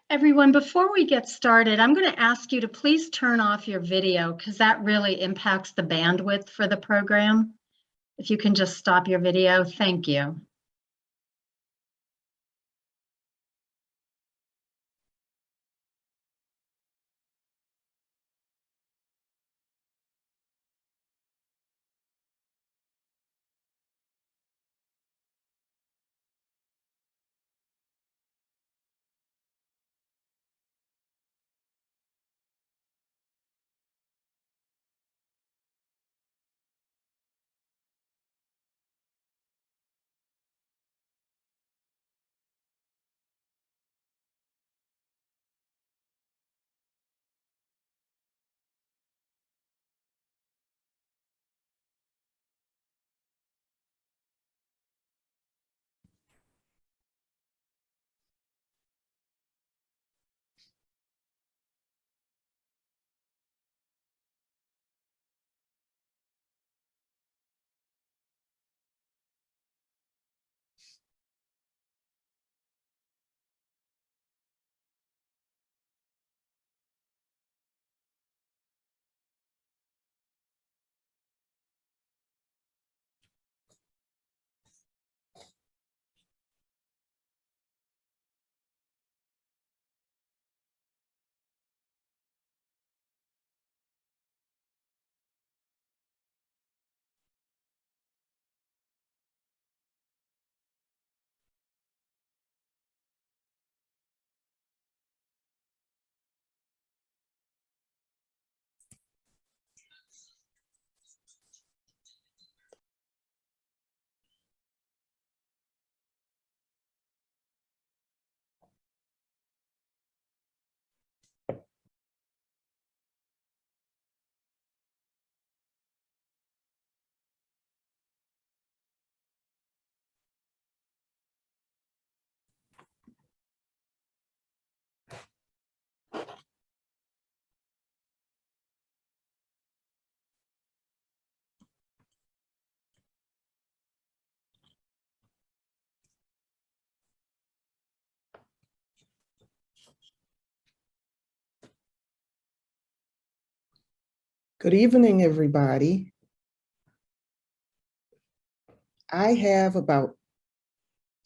Everyone, before we get started, I'm going to ask you to please turn off your video because that really impacts the bandwidth for the program. If you can just stop your video, thank you. Good evening, everybody. I have about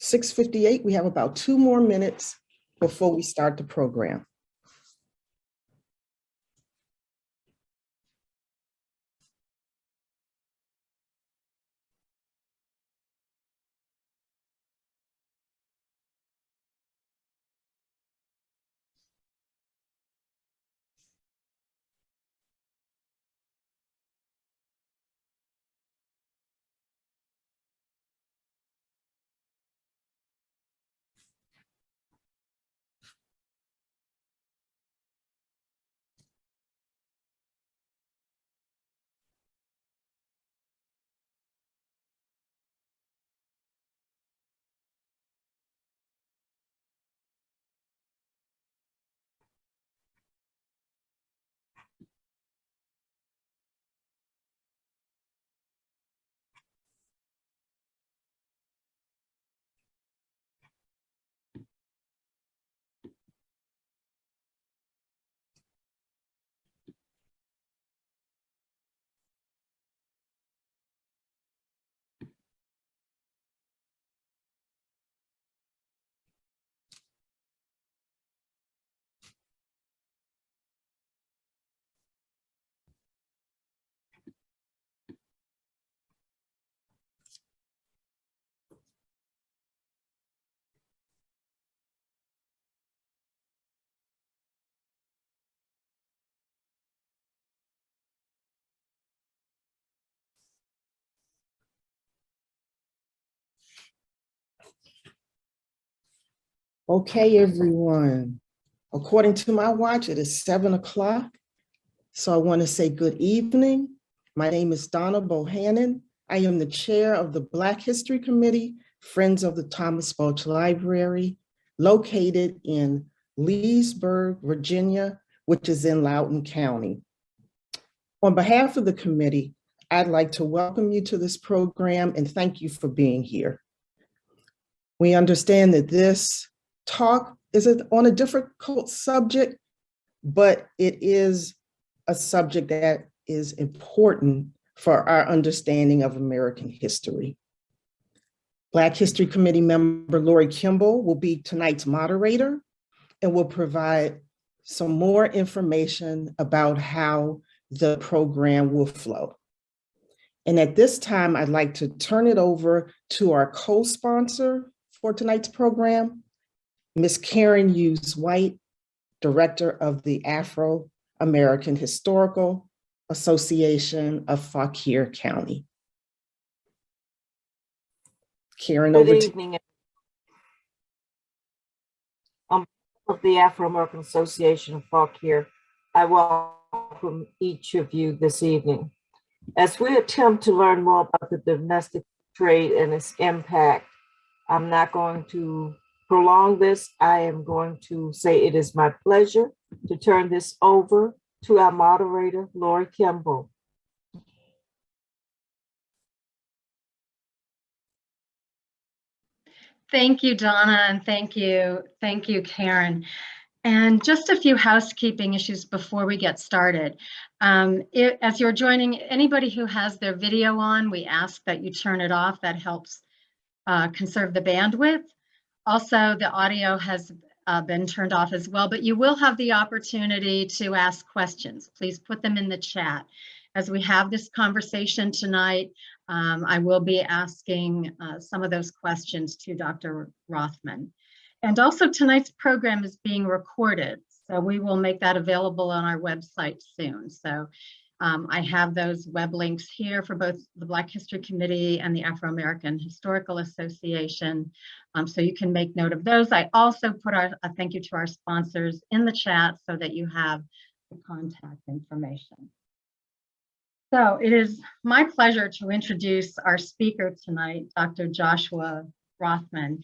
6:58. We have about 2 more minutes before we start the program. Okay, everyone. According to my watch, it is 7 o'clock. So I want to say good evening. My name is Donna Bohannon. I am the chair of the Black History Committee, Friends of the Thomas Balch Library, located in Leesburg, Virginia, which is in Loudoun County. On behalf of the committee, I'd like to welcome you to this program and thank you for being here. We understand that this talk is on a difficult subject, but it is a subject that is important for our understanding of American history. Black History Committee member Lori Kimball will be tonight's moderator and will provide some more information about how the program will flow. And at this time, I'd like to turn it over to our co-sponsor for tonight's program, Ms. Karen Hughes White, Director of the Afro-American Historical Association of Fauquier County. Karen, over to you. Good evening. On behalf of the Afro-American Association of Fauquier, I welcome each of you this evening. As we attempt to learn more about the domestic trade and its impact, I'm not going to prolong this. I am going to say it is my pleasure to turn this over to our moderator, Lori Kimball. Thank you, Donna, and thank you, Karen. And just a few housekeeping issues before we get started. As you're joining, anybody who has their video on, we ask that you turn it off. That helps conserve the bandwidth. Also, the audio has been turned off as well, but you will have the opportunity to ask questions. Please put them in the chat. As we have this conversation tonight, I will be asking some of those questions to Dr. Rothman. And also tonight's program is being recorded, so we will make that available on our website soon. So I have those web links here for both the Black History Committee and the Afro-American Historical Association, so you can make note of those. I also put a thank you to our sponsors in the chat so that you have the contact information. So it is my pleasure to introduce our speaker tonight, Dr. Joshua Rothman.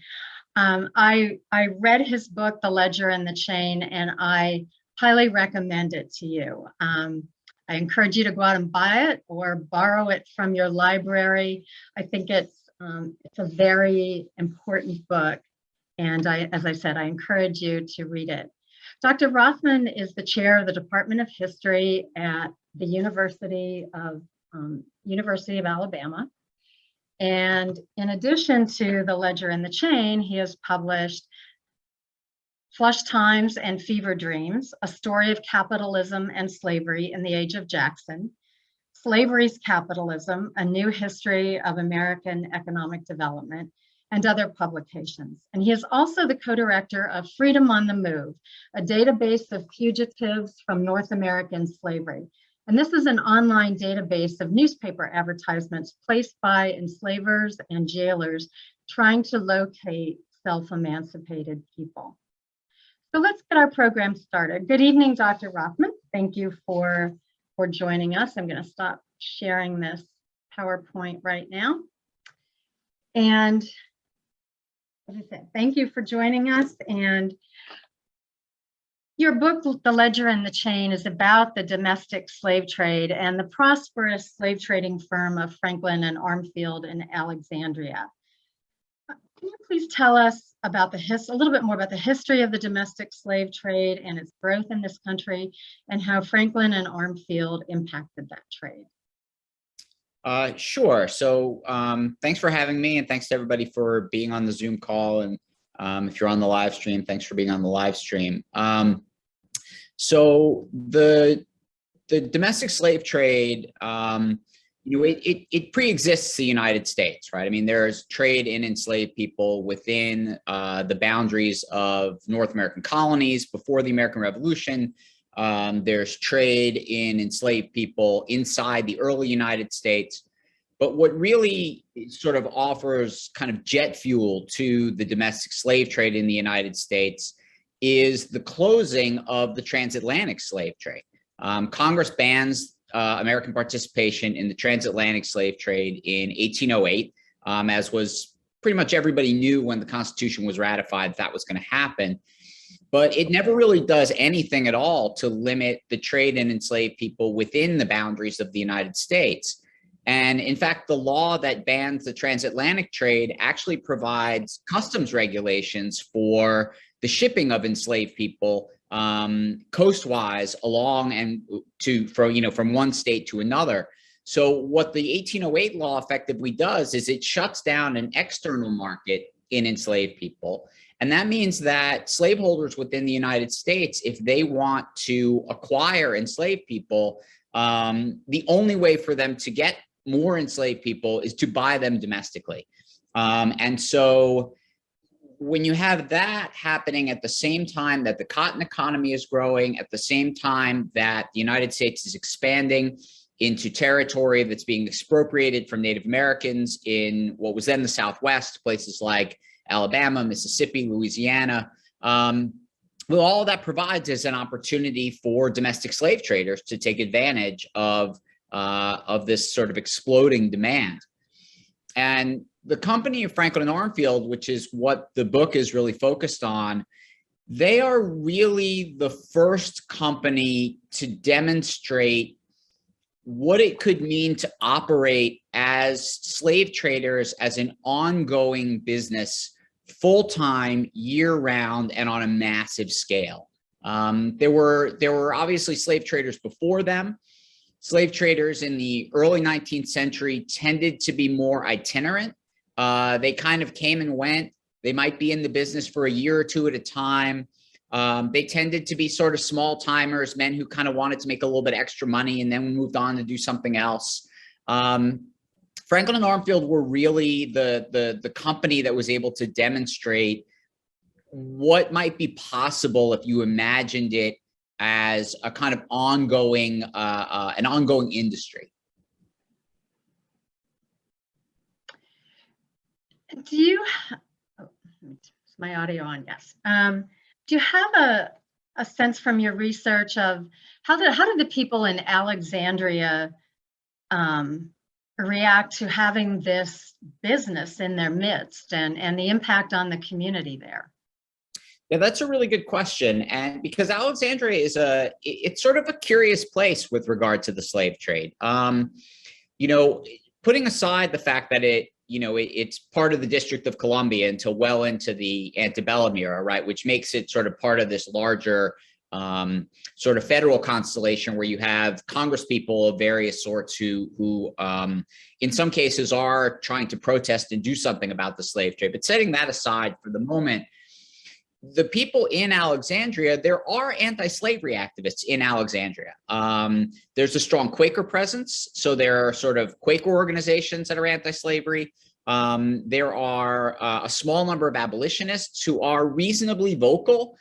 I read his book, The Ledger and the Chain, and I highly recommend it to you. I encourage you to go out and buy it or borrow it from your library. I think it's a very important book, and as I said, I encourage you to read it. Dr. Rothman is the chair of the Department of History at the University of Alabama. And in addition to The Ledger and the Chain, he has published Flush Times and Fever Dreams, A Story of Capitalism and Slavery in the Age of Jackson, Slavery's Capitalism, A New History of American Economic Development, and other publications. And he is also the co-director of Freedom on the Move, a database of fugitives from North American slavery. And this is an online database of newspaper advertisements placed by enslavers and jailers trying to locate self-emancipated people. So let's get our program started. Good evening, Dr. Rothman. Thank you for joining us. I'm going to stop sharing this PowerPoint right now. And as I said, thank you for joining us. And your book, The Ledger and the Chain, is about the domestic slave trade and the prosperous slave trading firm of Franklin and Armfield in Alexandria. Can you please tell us about a little bit more about the history of the domestic slave trade and its growth in this country, and how Franklin and Armfield impacted that trade? Sure. So thanks for having me, and thanks to everybody for being on the Zoom call. And if you're on the live stream, thanks for being on the live stream. So the domestic slave trade, it pre-exists the United States, right? I mean, there's trade in enslaved people within the boundaries of North American colonies before the American Revolution. There's trade in enslaved people inside the early United States. But what really sort of offers kind of jet fuel to the domestic slave trade in the United States is the closing of the transatlantic slave trade. Congress bans American participation in the transatlantic slave trade in 1808, as was pretty much everybody knew when the Constitution was ratified that was going to happen. But it never really does anything at all to limit the trade in enslaved people within the boundaries of the United States. And in fact, the law that bans the transatlantic trade actually provides customs regulations for the shipping of enslaved people coastwise along and from one state to another. So what the 1808 law effectively does is it shuts down an external market in enslaved people. And that means that slaveholders within the United States, if they want to acquire enslaved people, the only way for them to get more enslaved people is to buy them domestically. And so when you have that happening at the same time that the cotton economy is growing, at the same time that the United States is expanding into territory that's being expropriated from Native Americans in what was then the Southwest, places like Alabama, Mississippi, Louisiana, well, all that provides is an opportunity for domestic slave traders to take advantage of this sort of exploding demand. And the company of Franklin and Armfield, which is what the book is really focused on, they are really the first company to demonstrate what it could mean to operate as slave traders as an ongoing business, full-time, year-round, and on a massive scale. There were obviously slave traders before them. Slave traders in the early 19th century tended to be more itinerant. They kind of came and went. They might be in the business for a year or two at a time. They tended to be sort of small timers, men who kind of wanted to make a little bit extra money and then moved on to do something else. Franklin and Armfield were really the company that was able to demonstrate what might be possible if you imagined it as a kind of ongoing, an ongoing industry. Do you, is my audio on? Yes. Do you have a sense from your research of how did the people in Alexandria react to having this business in their midst and the impact on the community there? Yeah, that's a really good question. And because Alexandria is it's sort of a curious place with regard to the slave trade. You know, putting aside the fact that it's part of the District of Columbia until well into the antebellum era, right? Which makes it sort of part of this larger sort of federal constellation where you have congresspeople of various sorts who in some cases are trying to protest and do something about the slave trade. But setting that aside for the moment, the people in Alexandria, there are anti-slavery activists in Alexandria. There's a strong Quaker presence. So there are sort of Quaker organizations that are anti-slavery. There are a small number of abolitionists who are reasonably vocal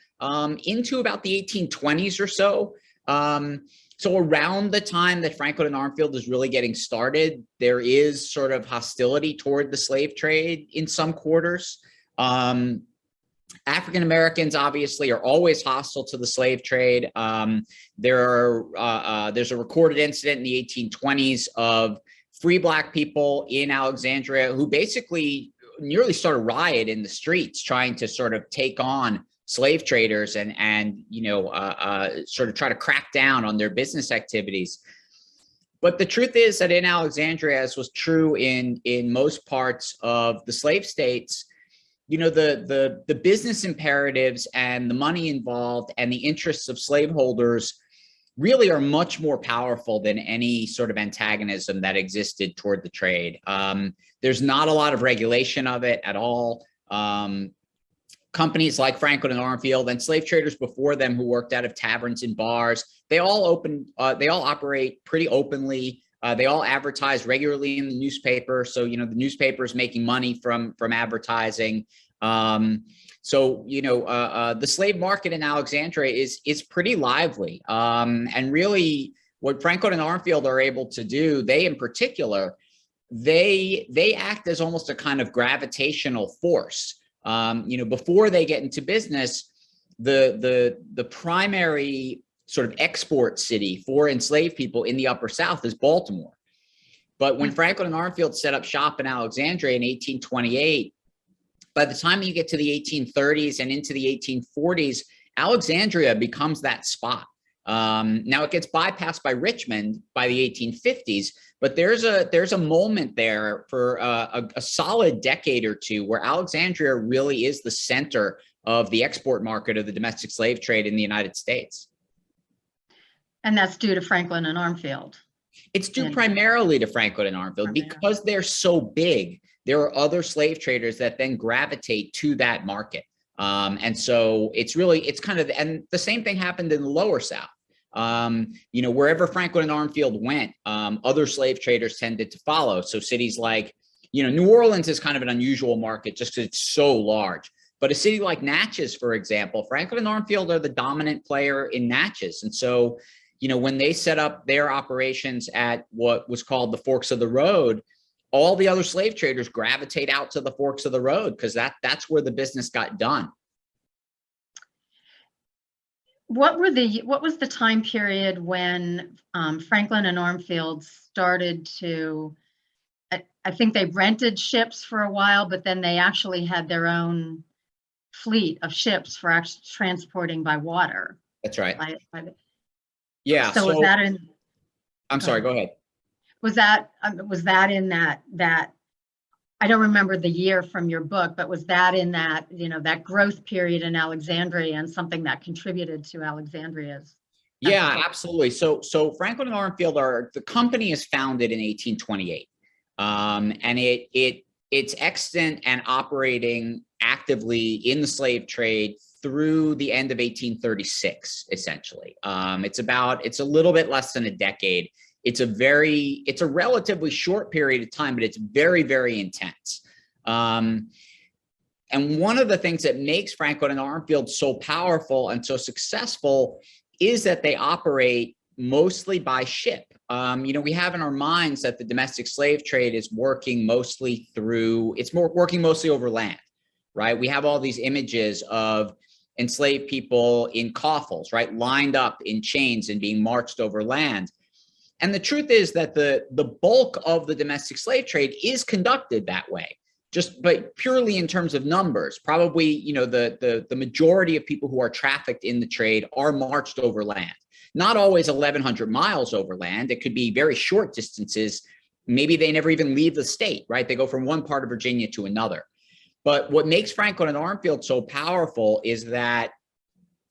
into about the 1820s or so. So around the time that Franklin and Armfield is really getting started, there is sort of hostility toward the slave trade in some quarters. African Americans obviously are always hostile to the slave trade. There's a recorded incident in the 1820s of free Black people in Alexandria who basically nearly started a riot in the streets trying to sort of take on slave traders and sort of try to crack down on their business activities. But the truth is that in Alexandria, as was true in most parts of the slave states, you know, the business imperatives and the money involved and the interests of slaveholders really are much more powerful than any sort of antagonism that existed toward the trade. There's not a lot of regulation of it at all. Companies like Franklin and Armfield and slave traders before them who worked out of taverns and bars, they all operate pretty openly. They all advertise regularly in the newspaper. So, you know, the newspaper is making money from advertising. So, you know, the slave market in Alexandria is pretty lively. And really what Franklin and Armfield are able to do, they in particular, they act as almost a kind of gravitational force. You know, before they get into business, the primary sort of export city for enslaved people in the Upper South is Baltimore. But when Franklin and Armfield set up shop in Alexandria in 1828, by the time you get to the 1830s and into the 1840s, Alexandria becomes that spot. Now it gets bypassed by Richmond by the 1850s, but there's a moment there for a solid decade or two where Alexandria really is the center of the export market of the domestic slave trade in the United States. And that's due to Franklin and Armfield. It's due primarily to Franklin and Armfield because they're so big. There are other slave traders that then gravitate to that market. And so it's kind of, and the same thing happened in the lower South. You know, wherever Franklin and Armfield went, other slave traders tended to follow. So cities like, you know, New Orleans is kind of an unusual market just because it's so large. But a city like Natchez, for example, Franklin and Armfield are the dominant player in Natchez. And so, you know, when they set up their operations at what was called the Forks of the Road, all the other slave traders gravitate out to the Forks of the Road because that's where the business got done. What was the time period when Franklin and Armfield started to, I think they rented ships for a while, but then they actually had their own fleet of ships for actually transporting by water. That's right. Yeah. So was that in? I'm sorry, go ahead. Was that in that I don't remember the year from your book, but was that in that, you know, that growth period in Alexandria and something that contributed to Alexandria's? Yeah, absolutely. So Franklin and Armfield the company is founded in 1828. And it's extant and operating actively in the slave trade through the end of 1836, essentially. It's a little bit less than a decade. It's a relatively short period of time, but it's very, very intense. And one of the things that makes Franklin and Armfield so powerful and so successful is that they operate mostly by ship. You know, we have in our minds that the domestic slave trade is working mostly over land, right? We have all these images of enslaved people in coffles, right? Lined up in chains and being marched over land. And the truth is that the bulk of the domestic slave trade is conducted that way, but purely in terms of numbers. Probably, you know, the majority of people who are trafficked in the trade are marched over land. Not always 1,100 miles over land. It could be very short distances. Maybe they never even leave the state, right? They go from one part of Virginia to another. But what makes Franklin and Armfield so powerful is that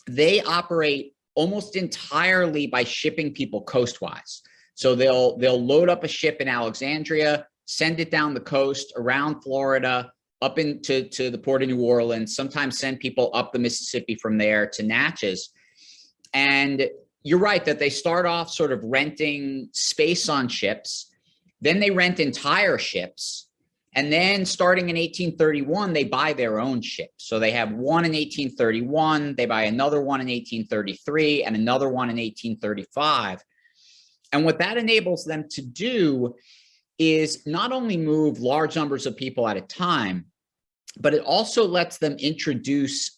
they operate almost entirely by shipping people coastwise. So they'll load up a ship in Alexandria, send it down the coast around Florida, up into the port of New Orleans, sometimes send people up the Mississippi from there to Natchez. And you're right that they start off sort of renting space on ships. Then they rent entire ships. And then starting in 1831, they buy their own ships. So they have one in 1831, they buy another one in 1833, and another one in 1835. And what that enables them to do is not only move large numbers of people at a time, but it also lets them introduce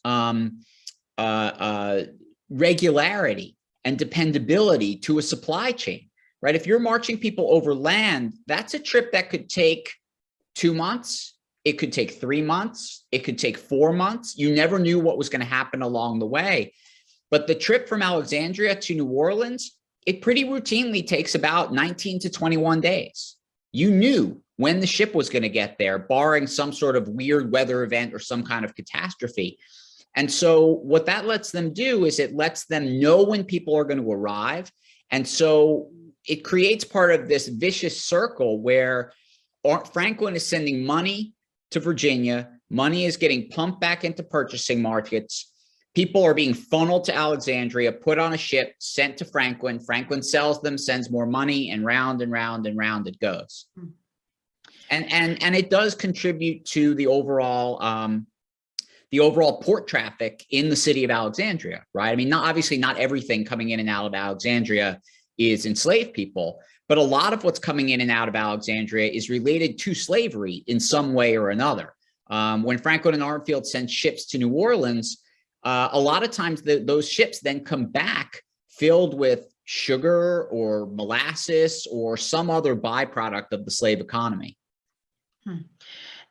regularity and dependability to a supply chain, right? If you're marching people over land, that's a trip that could take 2 months. It could take 3 months. It could take 4 months. You never knew what was going to happen along the way. But the trip from Alexandria to New Orleans, it pretty routinely takes about 19 to 21 days. You knew when the ship was going to get there, barring some sort of weird weather event or some kind of catastrophe. And so what that lets them do is it lets them know when people are going to arrive. And so it creates part of this vicious circle where Franklin is sending money to Virginia, money is getting pumped back into purchasing markets. People are being funneled to Alexandria, put on a ship, sent to Franklin. Franklin sells them, sends more money, and round and round and round it goes. And it does contribute to the overall port traffic in the city of Alexandria, right? I mean, obviously not everything coming in and out of Alexandria is enslaved people, but a lot of what's coming in and out of Alexandria is related to slavery in some way or another. When Franklin and Armfield sent ships to New Orleans, a lot of times those ships then come back filled with sugar or molasses or some other byproduct of the slave economy.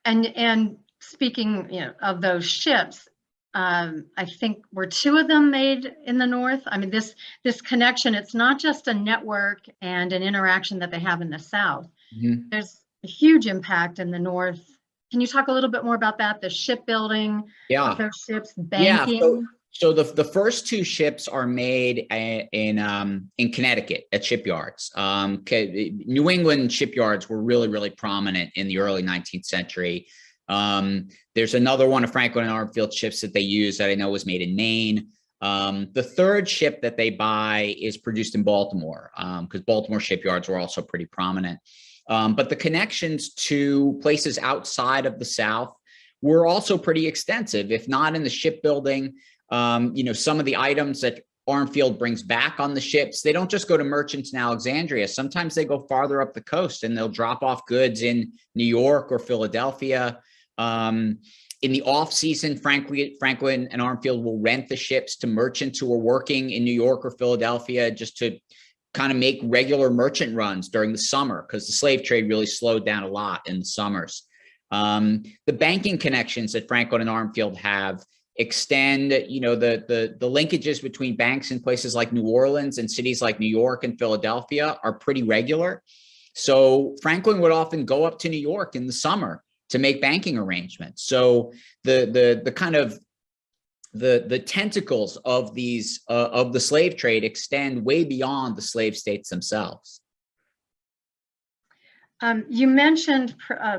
And speaking, you know, of those ships, I think were 2 of them made in the North. I mean, this connection, it's not just a network and an interaction that they have in the South. There's a huge impact in the North can you talk a little bit more about that? The shipbuilding Yeah. of those ships, Yeah. banking? So the first two ships are made in Connecticut at shipyards. New England shipyards were really prominent in the early 19th century. There's another one of Franklin and Armfield ships that they use that I know was made in Maine. The third ship that they buy is produced in Baltimore, because Baltimore shipyards were also pretty prominent. But the connections to places outside of the South were also pretty extensive, if not in the shipbuilding. Some of the items that Armfield brings back on the ships, they don't just go to merchants in Alexandria. Sometimes they go farther up the coast and they'll drop off goods in New York or Philadelphia. In the off season, Franklin and Armfield will rent the ships to merchants who are working in New York or Philadelphia just to kind of make regular merchant runs during the summer, because the slave trade really slowed down a lot in the summers. The banking connections that Franklin and Armfield have extend, the linkages between banks in places like New Orleans and cities like New York and Philadelphia are pretty regular. So Franklin would often go up to New York in the summer to make banking arrangements. So the kind of the tentacles of these of the slave trade extend way beyond the slave states themselves. You mentioned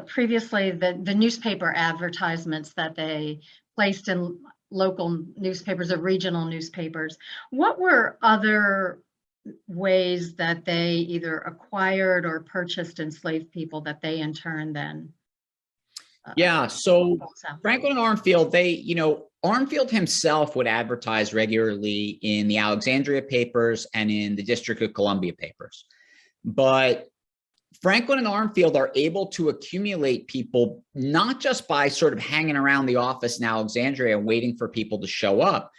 previously the newspaper advertisements that they placed in local newspapers or regional newspapers. What were other ways that they either acquired or purchased enslaved people that they in turn then? So Franklin and Armfield, Armfield himself would advertise regularly in the Alexandria papers and in the District of Columbia papers. But Franklin and Armfield are able to accumulate people not just by sort of hanging around the office in Alexandria and waiting for people to show up.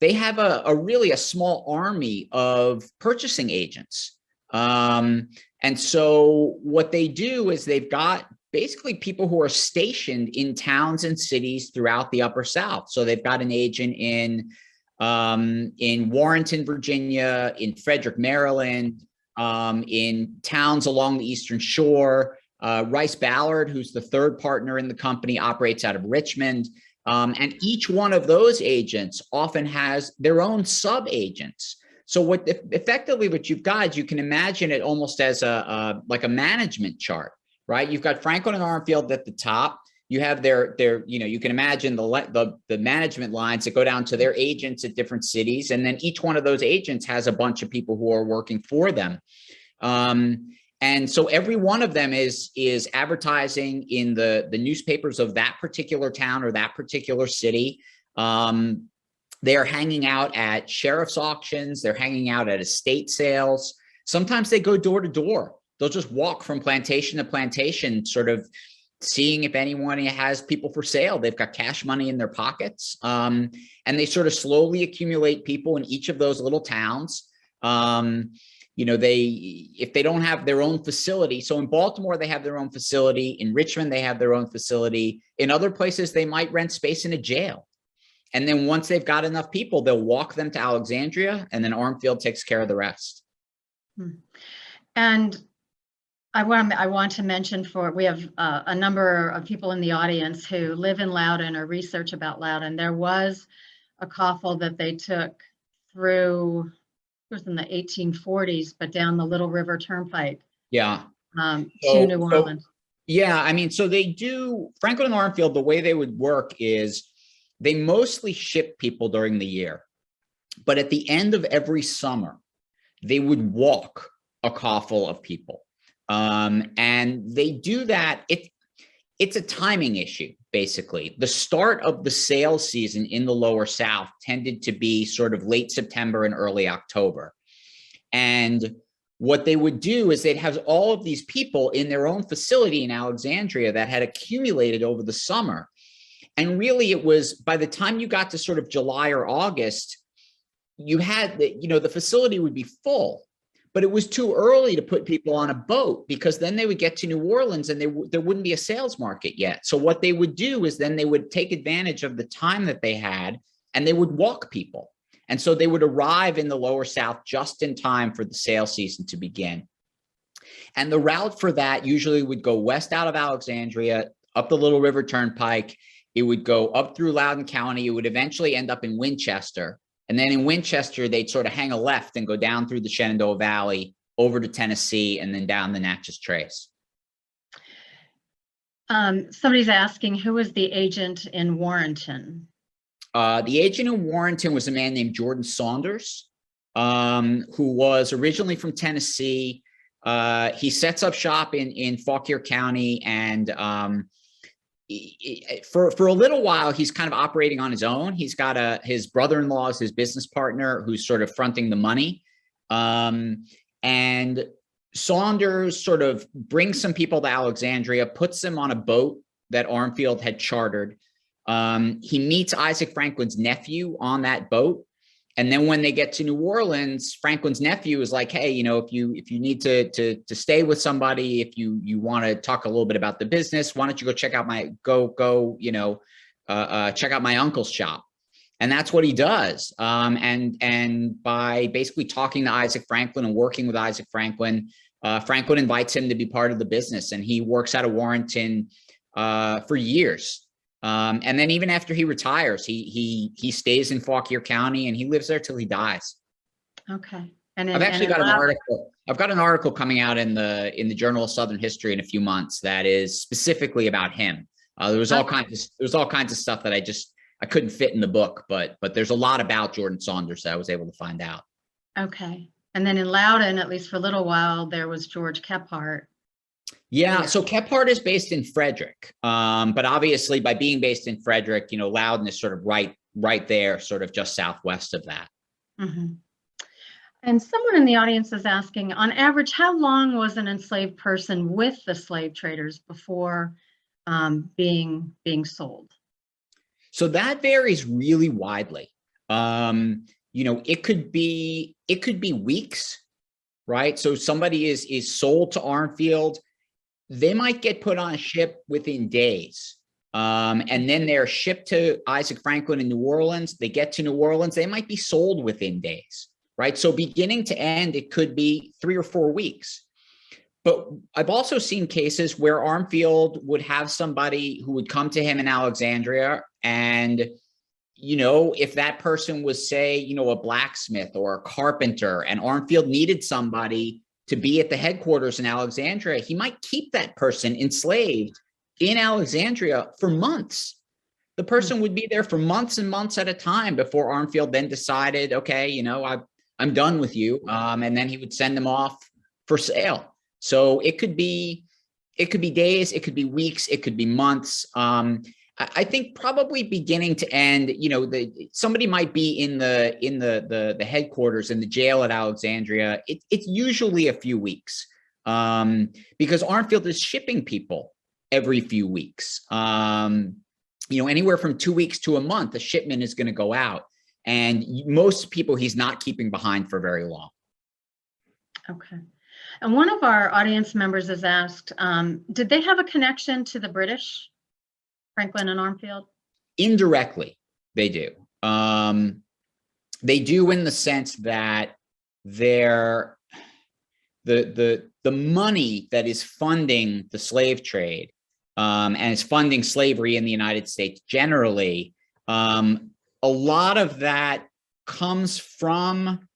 They have a really small army of purchasing agents. And so what they do is they've got basically people who are stationed in towns and cities throughout the Upper South. So they've got an agent in Warrenton, Virginia, in Frederick, Maryland, in towns along the Eastern Shore. Rice Ballard, who's the third partner in the company, operates out of Richmond. And each one of those agents often has their own sub-agents. So effectively what you've got is, you can imagine it almost as like a management chart, right? You've got Franklin and Armfield at the top. You have their you can imagine the management lines that go down to their agents at different cities. And then each one of those agents has a bunch of people who are working for them. And so every one of them is advertising in the newspapers of that particular town or that particular city. They're hanging out at sheriff's auctions. They're hanging out at estate sales. Sometimes they go door to door. They'll just walk from plantation to plantation, sort of seeing if anyone has people for sale. They've got cash money in their pockets. And they sort of slowly accumulate people in each of those little towns. If they don't have their own facility, so in Baltimore, they have their own facility. In Richmond, they have their own facility. In other places, they might rent space in a jail. And then once they've got enough people, they'll walk them to Alexandria, and then Armfield takes care of the rest. And I want to mention, we have a number of people in the audience who live in Loudoun or research about Loudoun. There was a coffle that they took through, it was in the 1840s, but down the Little River Turnpike. Yeah. To New Orleans. So they do, Franklin and Armfield, the way they would work is they mostly ship people during the year. But at the end of every summer, they would walk a coffle of people. And they do that. It's a timing issue, basically. The start of the sales season in the Lower South tended to be sort of late September and early October. And what they would do is they'd have all of these people in their own facility in Alexandria that had accumulated over the summer. And really it was, by the time you got to sort of July or August, you had the facility would be full. But it was too early to put people on a boat, because then they would get to New Orleans and there wouldn't be a sales market yet. So what they would do is then they would take advantage of the time that they had, and they would walk people. And so they would arrive in the Lower South just in time for the sale season to begin. And the route for that usually would go west out of Alexandria, up the Little River Turnpike. It would go up through Loudoun County. It would eventually end up in Winchester. And then in Winchester, they'd sort of hang a left and go down through the Shenandoah Valley over to Tennessee and then down the Natchez Trace. Somebody's asking, who was the agent in Warrenton? The agent in Warrenton was a man named Jordan Saunders, who was originally from Tennessee. He sets up shop in Fauquier County, and for a little while, he's kind of operating on his own. He's got his brother-in-law is his business partner, who's sort of fronting the money. And Saunders sort of brings some people to Alexandria, puts them on a boat that Armfield had chartered. He meets Isaac Franklin's nephew on that boat. And then when they get to New Orleans, Franklin's nephew is like, hey, if you need to stay with somebody, if you want to talk a little bit about the business, why don't you go check out check out my uncle's shop. And that's what he does. And by basically talking to Isaac Franklin and working with Isaac Franklin, Franklin invites him to be part of the business, and he works out of Warrenton for years. And then even after he retires, he stays in Fauquier County, and he lives there till he dies. Okay. And I've actually got an article. I've got an article coming out in the Journal of Southern History in a few months that is specifically about him. There was all kinds of stuff that I couldn't fit in the book, but there's a lot about Jordan Saunders that I was able to find out. Okay. And then in Loudoun, at least for a little while, there was George Kephart. Yeah, so Kephart is based in Frederick, but obviously by being based in Frederick, Loudoun is sort of right there, sort of just southwest of that. Mm-hmm. And someone in the audience is asking, on average, how long was an enslaved person with the slave traders before being sold? So that varies really widely. It could be weeks, right? So somebody is sold to Armfield. They might get put on a ship within days. And then they're shipped to Isaac Franklin in New Orleans. They get to New Orleans. They might be sold within days, right? So beginning to end, it could be 3 or 4 weeks. But I've also seen cases where Armfield would have somebody who would come to him in Alexandria, and if that person was, say, a blacksmith or a carpenter, and Armfield needed somebody to be at the headquarters in Alexandria, he might keep that person enslaved in Alexandria for months. The person would be there for months and months at a time before Armfield then decided, okay, I'm done with you. And then he would send them off for sale. So it could be days, it could be weeks, it could be months. I think probably beginning to end, somebody might be in the headquarters in the jail at Alexandria. It's usually a few weeks, because Armfield is shipping people every few weeks. Anywhere from 2 weeks to a month, a shipment is going to go out, and most people he's not keeping behind for very long. Okay. And one of our audience members has asked, did they have a connection to the British, Franklin and Armfield? Indirectly, they do. They do in the sense that the money that is funding the slave trade and is funding slavery in the United States generally, a lot of that comes from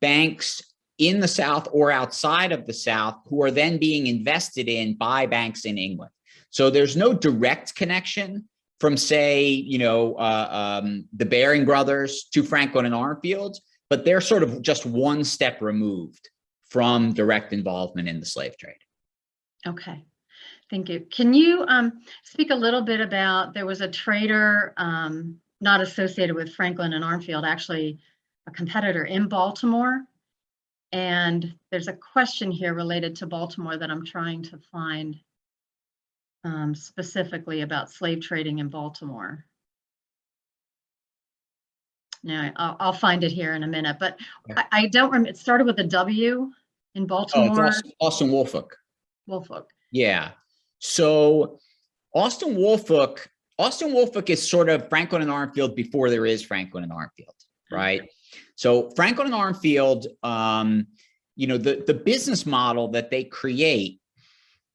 banks in the South or outside of the South who are then being invested in by banks in England. So there's no direct connection from, say, the Baring brothers to Franklin and Armfield, but they're sort of just one step removed from direct involvement in the slave trade. Okay, thank you. Can you speak a little bit about, there was a trader not associated with Franklin and Armfield, actually a competitor in Baltimore. And there's a question here related to Baltimore that I'm trying to find. Specifically about slave trading in Baltimore. Now, I'll find it here in a minute, but I don't remember. It started with a W in Baltimore. Oh, it's Austin Woolfolk. Woolfolk. Yeah. So Austin Woolfolk is sort of Franklin and Armfield before there is Franklin and Armfield, right? Okay. So Franklin and Armfield, the business model that they create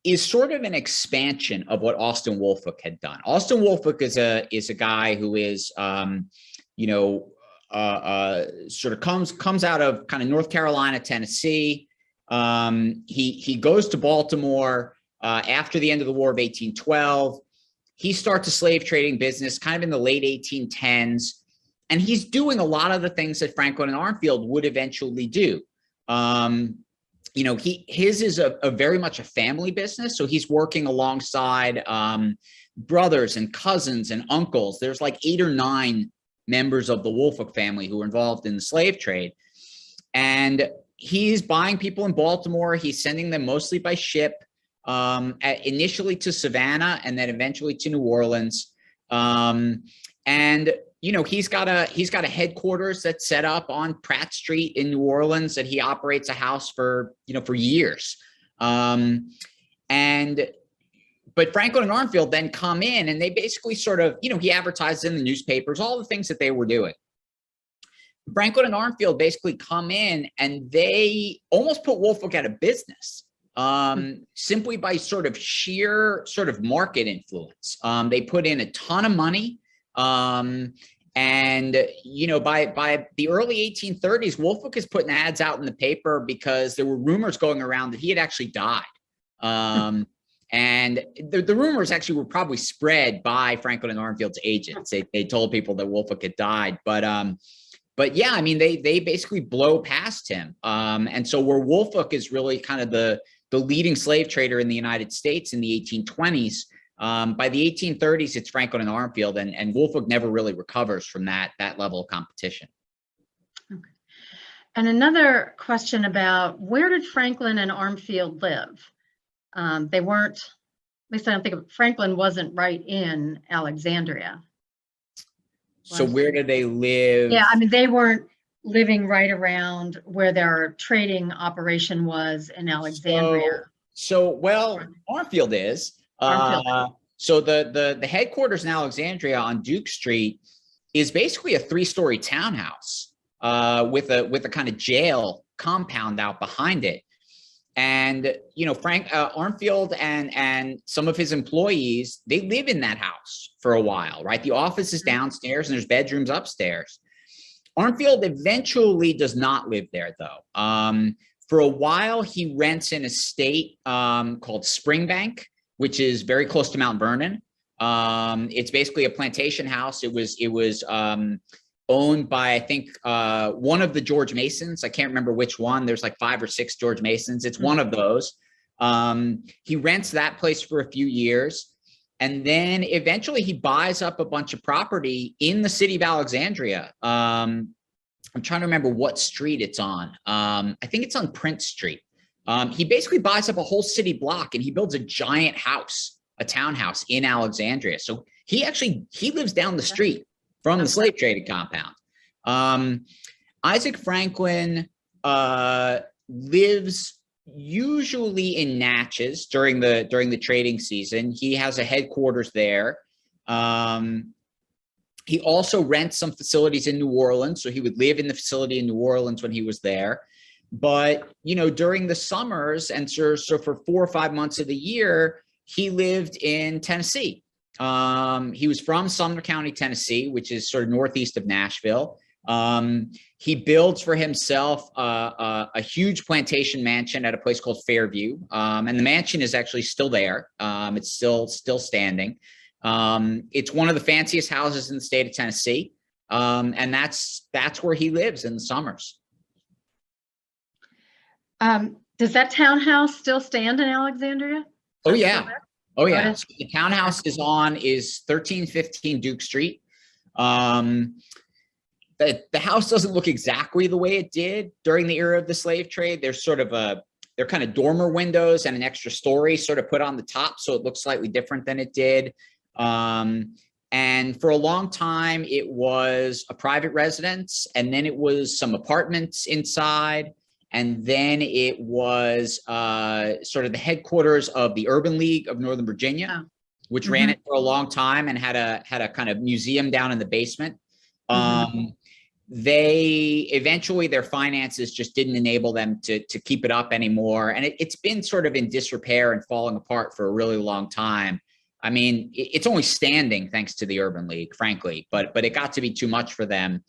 is sort of an expansion of what Austin Woolfolk had done. Austin Woolfolk is a guy who is, you know, sort of comes out of kind of North Carolina, Tennessee. He goes to Baltimore after the end of the War of 1812. He starts a slave trading business kind of in the late 1810s, and he's doing a lot of the things that Franklin and Armfield would eventually do. You know, his is a very much a family business. So he's working alongside brothers and cousins and uncles. There's like 8 or 9 members of the Woolfolk family who are involved in the slave trade. And he's buying people in Baltimore. He's sending them mostly by ship, initially to Savannah and then eventually to New Orleans. And you know, he's got a headquarters that's set up on Pratt Street in New Orleans that he operates a house for, you know, for years. But Franklin and Armfield then come in and they basically sort of, you know, he advertises in the newspapers, all the things that they were doing. Franklin and Armfield basically come in and they almost put Woolfolk out of business, simply by sort of sheer sort of market influence. They put in a ton of money. And, you know, by the early 1830s, Woolfolk is putting ads out in the paper because there were rumors going around that he had actually died. And the rumors actually were probably spread by Franklin and Armfield's agents. They told people that Woolfolk had died, but yeah, I mean, they basically blow past him. And so where Woolfolk is really kind of the leading slave trader in the United States in the 1820s, by the 1830s, it's Franklin and Armfield, and Woolfolk never really recovers from that level of competition. Okay. And another question about where did Franklin and Armfield live? They weren't, at least I don't think Franklin wasn't right in Alexandria. So where do they live? Yeah, I mean, they weren't living right around where their trading operation was in Alexandria. So well, Armfield is. So the headquarters in Alexandria on Duke Street is basically a 3-story townhouse with a kind of jail compound out behind it. And you know, Armfield and some of his employees, they live in that house for a while, right? The office is downstairs and there's bedrooms upstairs. Armfield eventually does not live there though. For a while, he rents an estate called Springbank, which is very close to Mount Vernon. It's basically a plantation house. It was owned by, I think, one of the George Masons. I can't remember which one. There's like 5 or 6 George Masons. It's one of those. He rents that place for a few years. And then eventually he buys up a bunch of property in the city of Alexandria. I'm trying to remember what street it's on. I think it's on Prince Street. He basically buys up a whole city block and he builds a giant house, a townhouse in Alexandria. So he lives down the street from the slave trading compound. Isaac Franklin lives usually in Natchez during the trading season. He has a headquarters there. He also rents some facilities in New Orleans, so he would live in the facility in New Orleans when he was there. But you know, during the summers and so for 4 or 5 months of the year, he lived in Tennessee. He was from Sumner County, Tennessee, which is sort of northeast of Nashville. He builds for himself a huge plantation mansion at a place called Fairview, and the mansion is actually still there. It's still standing. It's one of the fanciest houses in the state of Tennessee, and that's where he lives in the summers. Does that townhouse still stand in Alexandria? Oh yeah. Oh yeah. So the townhouse is 1315 Duke Street. The house doesn't look exactly the way it did during the era of the slave trade. There's sort of they're kind of dormer windows and an extra story sort of put on the top, so it looks slightly different than it did. And for a long time, it was a private residence, and then it was some apartments inside. And then it was sort of the headquarters of the Urban League of Northern Virginia, which ran it for a long time and had a kind of museum down in the basement. they eventually, their finances just didn't enable them to keep it up anymore. And it's been sort of in disrepair and falling apart for a really long time. I mean, it's only standing thanks to the Urban League, frankly, but it got to be too much for them.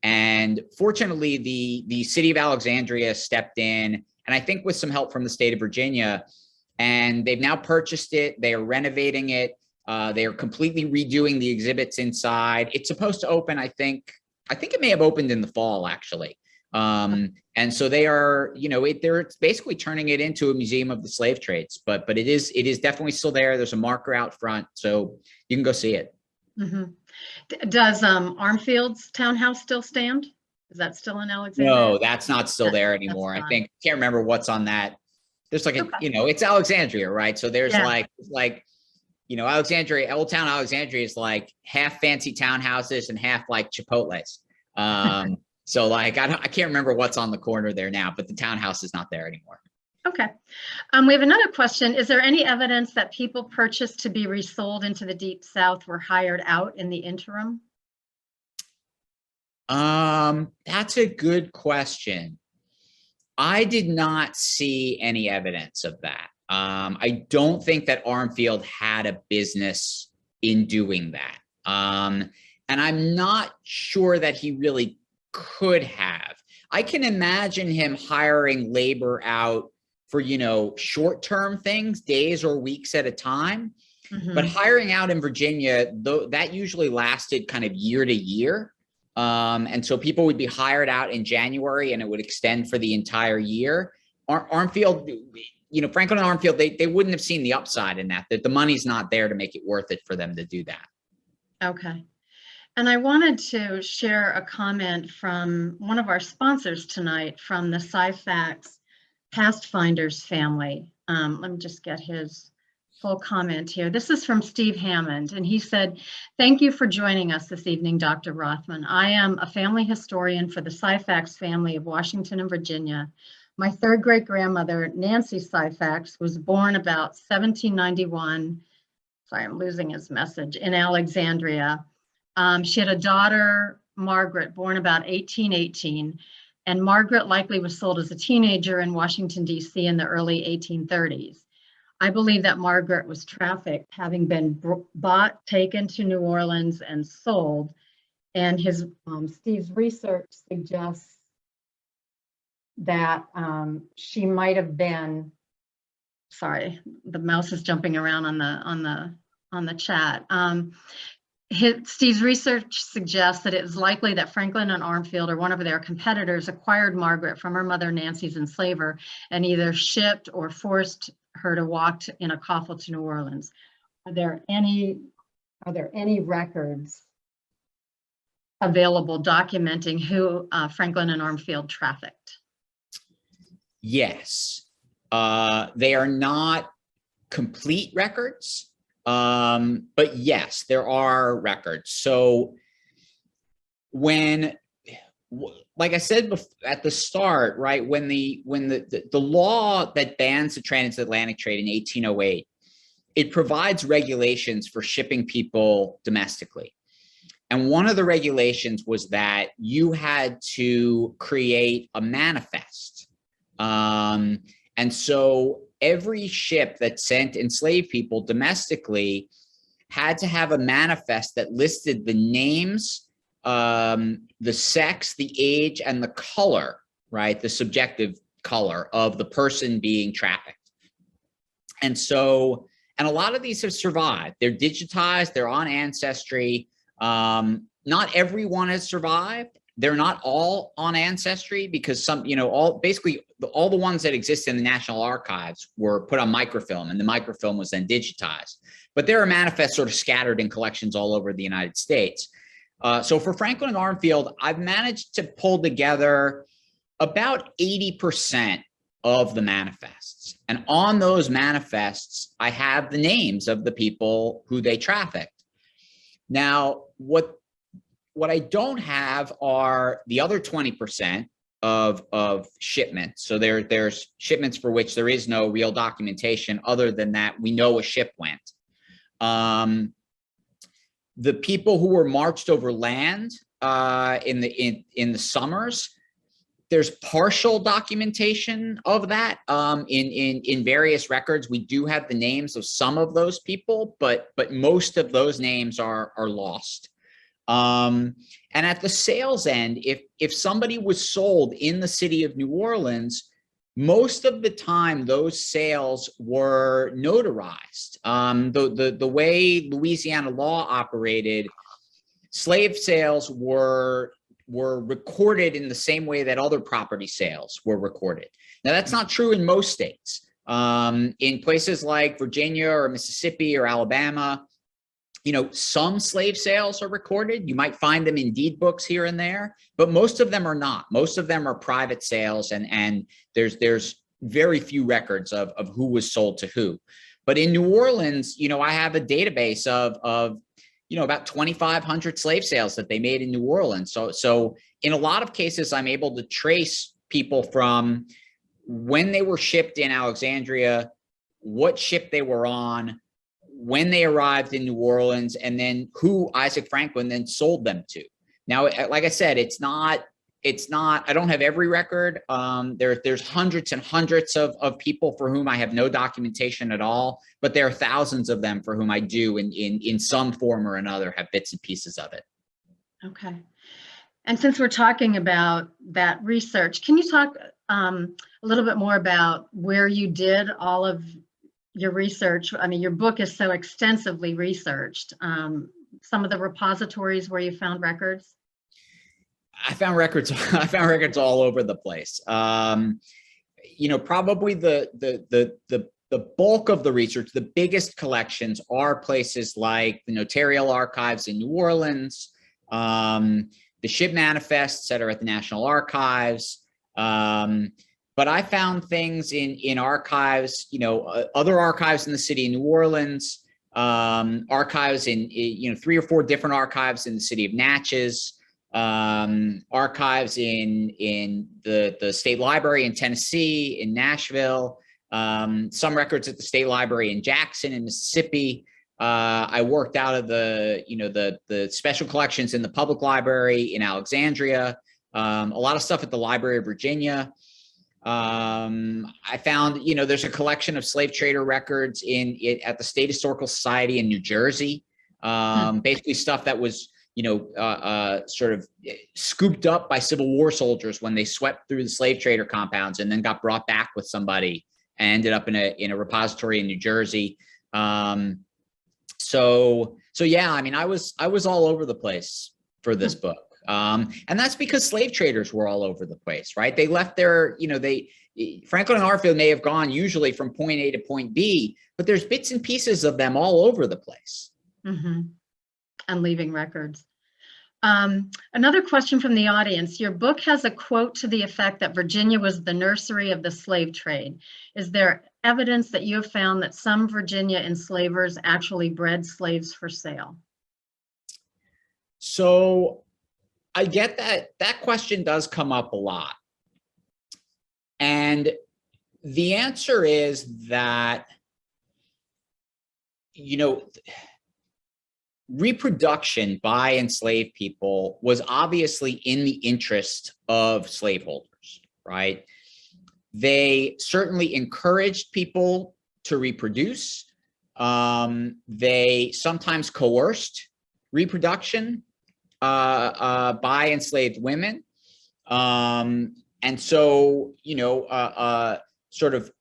And fortunately, the city of Alexandria stepped in, and I think with some help from the state of Virginia, and they've now purchased it. They are renovating it. They are completely redoing the exhibits inside. It's supposed to open, I think it may have opened in the fall, actually. And so they are, they're basically turning it into a museum of the slave trades, but it is definitely still there. There's a marker out front, so you can go see it. Mm-hmm. Does Armfield's Townhouse still stand? Is that still in Alexandria? No, that's not still there anymore. I can't remember what's on that. There's like it's Alexandria, right? So there's Alexandria, Old Town Alexandria is like half fancy townhouses and half like Chipotle's. So like, I can't remember what's on the corner there now, but the townhouse is not there anymore. Okay. We have another question. Is there any evidence that people purchased to be resold into the Deep South were hired out in the interim? That's a good question. I did not see any evidence of that. I don't think that Armfield had a business in doing that. And I'm not sure that he really could have. I can imagine him hiring labor out for, short-term things, days or weeks at a time. Mm-hmm. But hiring out in Virginia, though, that usually lasted kind of year to year. And so people would be hired out in January and it would extend for the entire year. Armfield, Franklin and Armfield, they wouldn't have seen the upside in that the money's not there to make it worth it for them to do that. Okay. And I wanted to share a comment from one of our sponsors tonight from the Syfax Pastfinders family. Let me just get his full comment here. This is from Steve Hammond, and he said, "Thank you for joining us this evening, Dr. Rothman. I am a family historian for the Syfax family of Washington and Virginia. My third great grandmother, Nancy Syfax, was born about 1791. Sorry, I'm losing his message, in Alexandria. She had a daughter, Margaret, born about 1818, and Margaret likely was sold as a teenager in Washington, D.C. in the early 1830s. I believe that Margaret was trafficked, having been bought, taken to New Orleans, and sold. And Steve's research suggests that she might have been. Sorry, the mouse is jumping around on the chat. Steve's research suggests that it is likely that Franklin and Armfield or one of their competitors acquired Margaret from her mother Nancy's enslaver and either shipped or forced her to walk in a coffle to New Orleans. Are there any records available documenting who Franklin and Armfield trafficked? Yes. They are not complete records. But yes, there are records. So like I said at the start, right, when the law that bans the transatlantic trade in 1808, it provides regulations for shipping people domestically. And one of the regulations was that you had to create a manifest. And so every ship that sent enslaved people domestically had to have a manifest that listed the names, the sex, the age, and the color, right? The subjective color of the person being trafficked. And so, and a lot of these have survived. They're digitized, they're on Ancestry. Not everyone has survived. They're not all on Ancestry because some, basically all the ones that exist in the National Archives were put on microfilm, and the microfilm was then digitized. But there are manifests sort of scattered in collections all over the United States. So for Franklin and Armfield, I've managed to pull together about 80% of the manifests. And on those manifests, I have the names of the people who they trafficked. Now, what I don't have are the other 20% of shipments. So there's shipments for which there is no real documentation other than that we know a ship went. The people who were marched over land, in the summers. There's partial documentation of that in various records. We do have the names of some of those people, but most of those names are lost. And at the sales end, if somebody was sold in the city of New Orleans, most of the time those sales were notarized. The way Louisiana law operated, slave sales were recorded in the same way that other property sales were recorded. Now, that's not true in most states. In places like Virginia or Mississippi or Alabama, some slave sales are recorded. You might find them in deed books here and there, but most of them are not. Most of them are private sales, and there's very few records of who was sold to who. But in New Orleans, I have a database of about 2,500 slave sales that they made in New Orleans. So in a lot of cases, I'm able to trace people from when they were shipped in Alexandria, what ship they were on, when they arrived in New Orleans, and then who Isaac Franklin then sold them to. Now, like I said, it's not, I don't have every record. There's hundreds and hundreds of people for whom I have no documentation at all, but there are thousands of them for whom I do in some form or another have bits and pieces of it. Okay. And since we're talking about that research, can you talk a little bit more about where you did all of your research? I mean, your book is so extensively researched. Some of the repositories where you found records? I found records all over the place. Probably the bulk of the research, the biggest collections are places like the Notarial Archives in New Orleans, the ship manifests that are at the National Archives. But I found things in archives, other archives in the city of New Orleans, archives in 3 or 4 different archives in the city of Natchez, archives in the State Library in Tennessee, in Nashville, some records at the State Library in Jackson in Mississippi. I worked out of the special collections in the Public Library in Alexandria, a lot of stuff at the Library of Virginia. I found, there's a collection of slave trader records at the State Historical Society in New Jersey, basically stuff that was, sort of scooped up by Civil War soldiers when they swept through the slave trader compounds and then got brought back with somebody and ended up in a repository in New Jersey. So yeah, I mean, I was all over the place for this book. And that's because slave traders were all over the place, right? They left their, Franklin and Armfield may have gone usually from point A to point B, but there's bits and pieces of them all over the place. Mm-hmm. And leaving records. Another question from the audience. Your book has a quote to the effect that Virginia was the nursery of the slave trade. Is there evidence that you have found that some Virginia enslavers actually bred slaves for sale? So I get that question does come up a lot. And the answer is that, reproduction by enslaved people was obviously in the interest of slaveholders, right? They certainly encouraged people to reproduce. They sometimes coerced reproduction by enslaved women. And so, sort of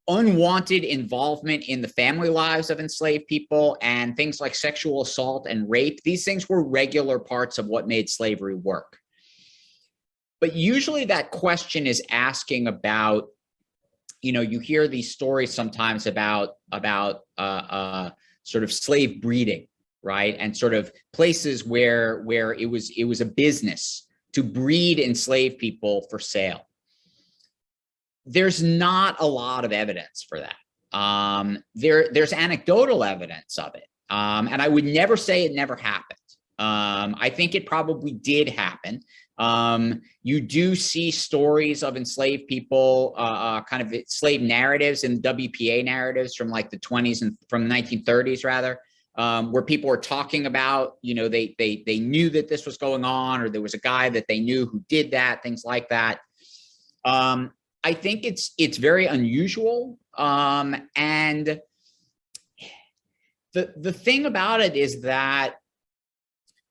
unwanted involvement in the family lives of enslaved people and things like sexual assault and rape, these things were regular parts of what made slavery work. But usually that question is asking about, you hear these stories sometimes about sort of slave breeding, right? And sort of places where it was a business to breed enslaved people for sale. There's not a lot of evidence for that. There's anecdotal evidence of it. And I would never say it never happened. I think it probably did happen. You do see stories of enslaved people, kind of slave narratives and WPA narratives from like the 20s and from the 1930s rather, where people were talking about, they knew that this was going on, or there was a guy that they knew who did that, things like that. I think it's very unusual. And the thing about it is that,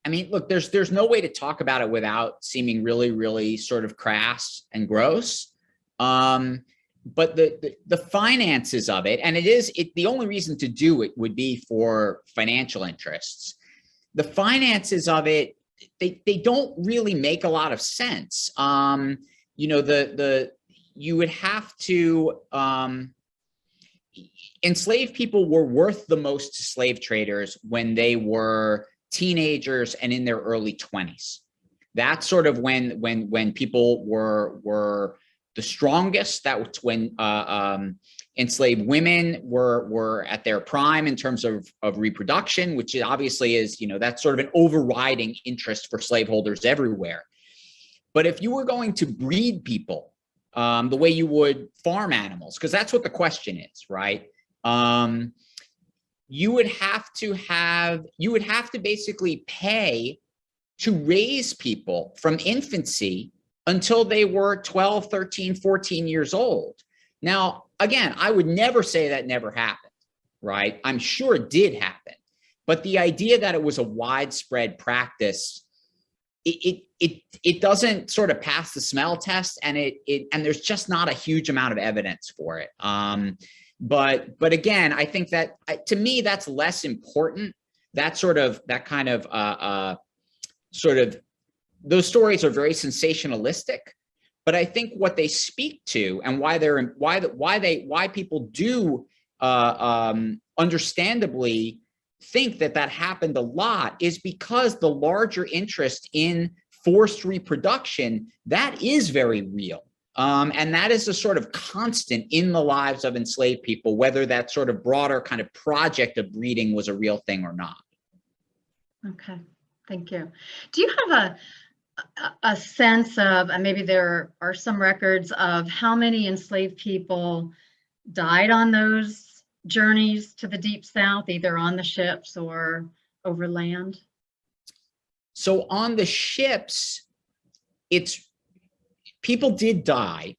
I mean, look, there's no way to talk about it without seeming really, really sort of crass and gross. But the finances of it, and the only reason to do it would be for financial interests. The finances of it, they don't really make a lot of sense. You would have to, enslaved people were worth the most to slave traders when they were teenagers and in their early 20s. That's sort of when people were the strongest. That was when enslaved women were at their prime in terms of reproduction, which obviously is, that's sort of an overriding interest for slaveholders everywhere. But if you were going to breed people the way you would farm animals, because that's what the question is, right? You would have to basically pay to raise people from infancy until they were 12, 13, 14 years old. Now, again, I would never say that never happened, right? I'm sure it did happen. But the idea that it was a widespread practice, it doesn't sort of pass the smell test, and and there's just not a huge amount of evidence for it. But again, I think that to me, that's less important. Those stories are very sensationalistic, but I think what they speak to and why people do understandably think that happened a lot is because the larger interest in forced reproduction, that is very real. And that is a sort of constant in the lives of enslaved people, whether that sort of broader kind of project of breeding was a real thing or not. Okay, thank you. Do you have a sense of, and maybe there are some records of how many enslaved people died on those journeys to the Deep South, either on the ships or over land? So on the ships, people did die.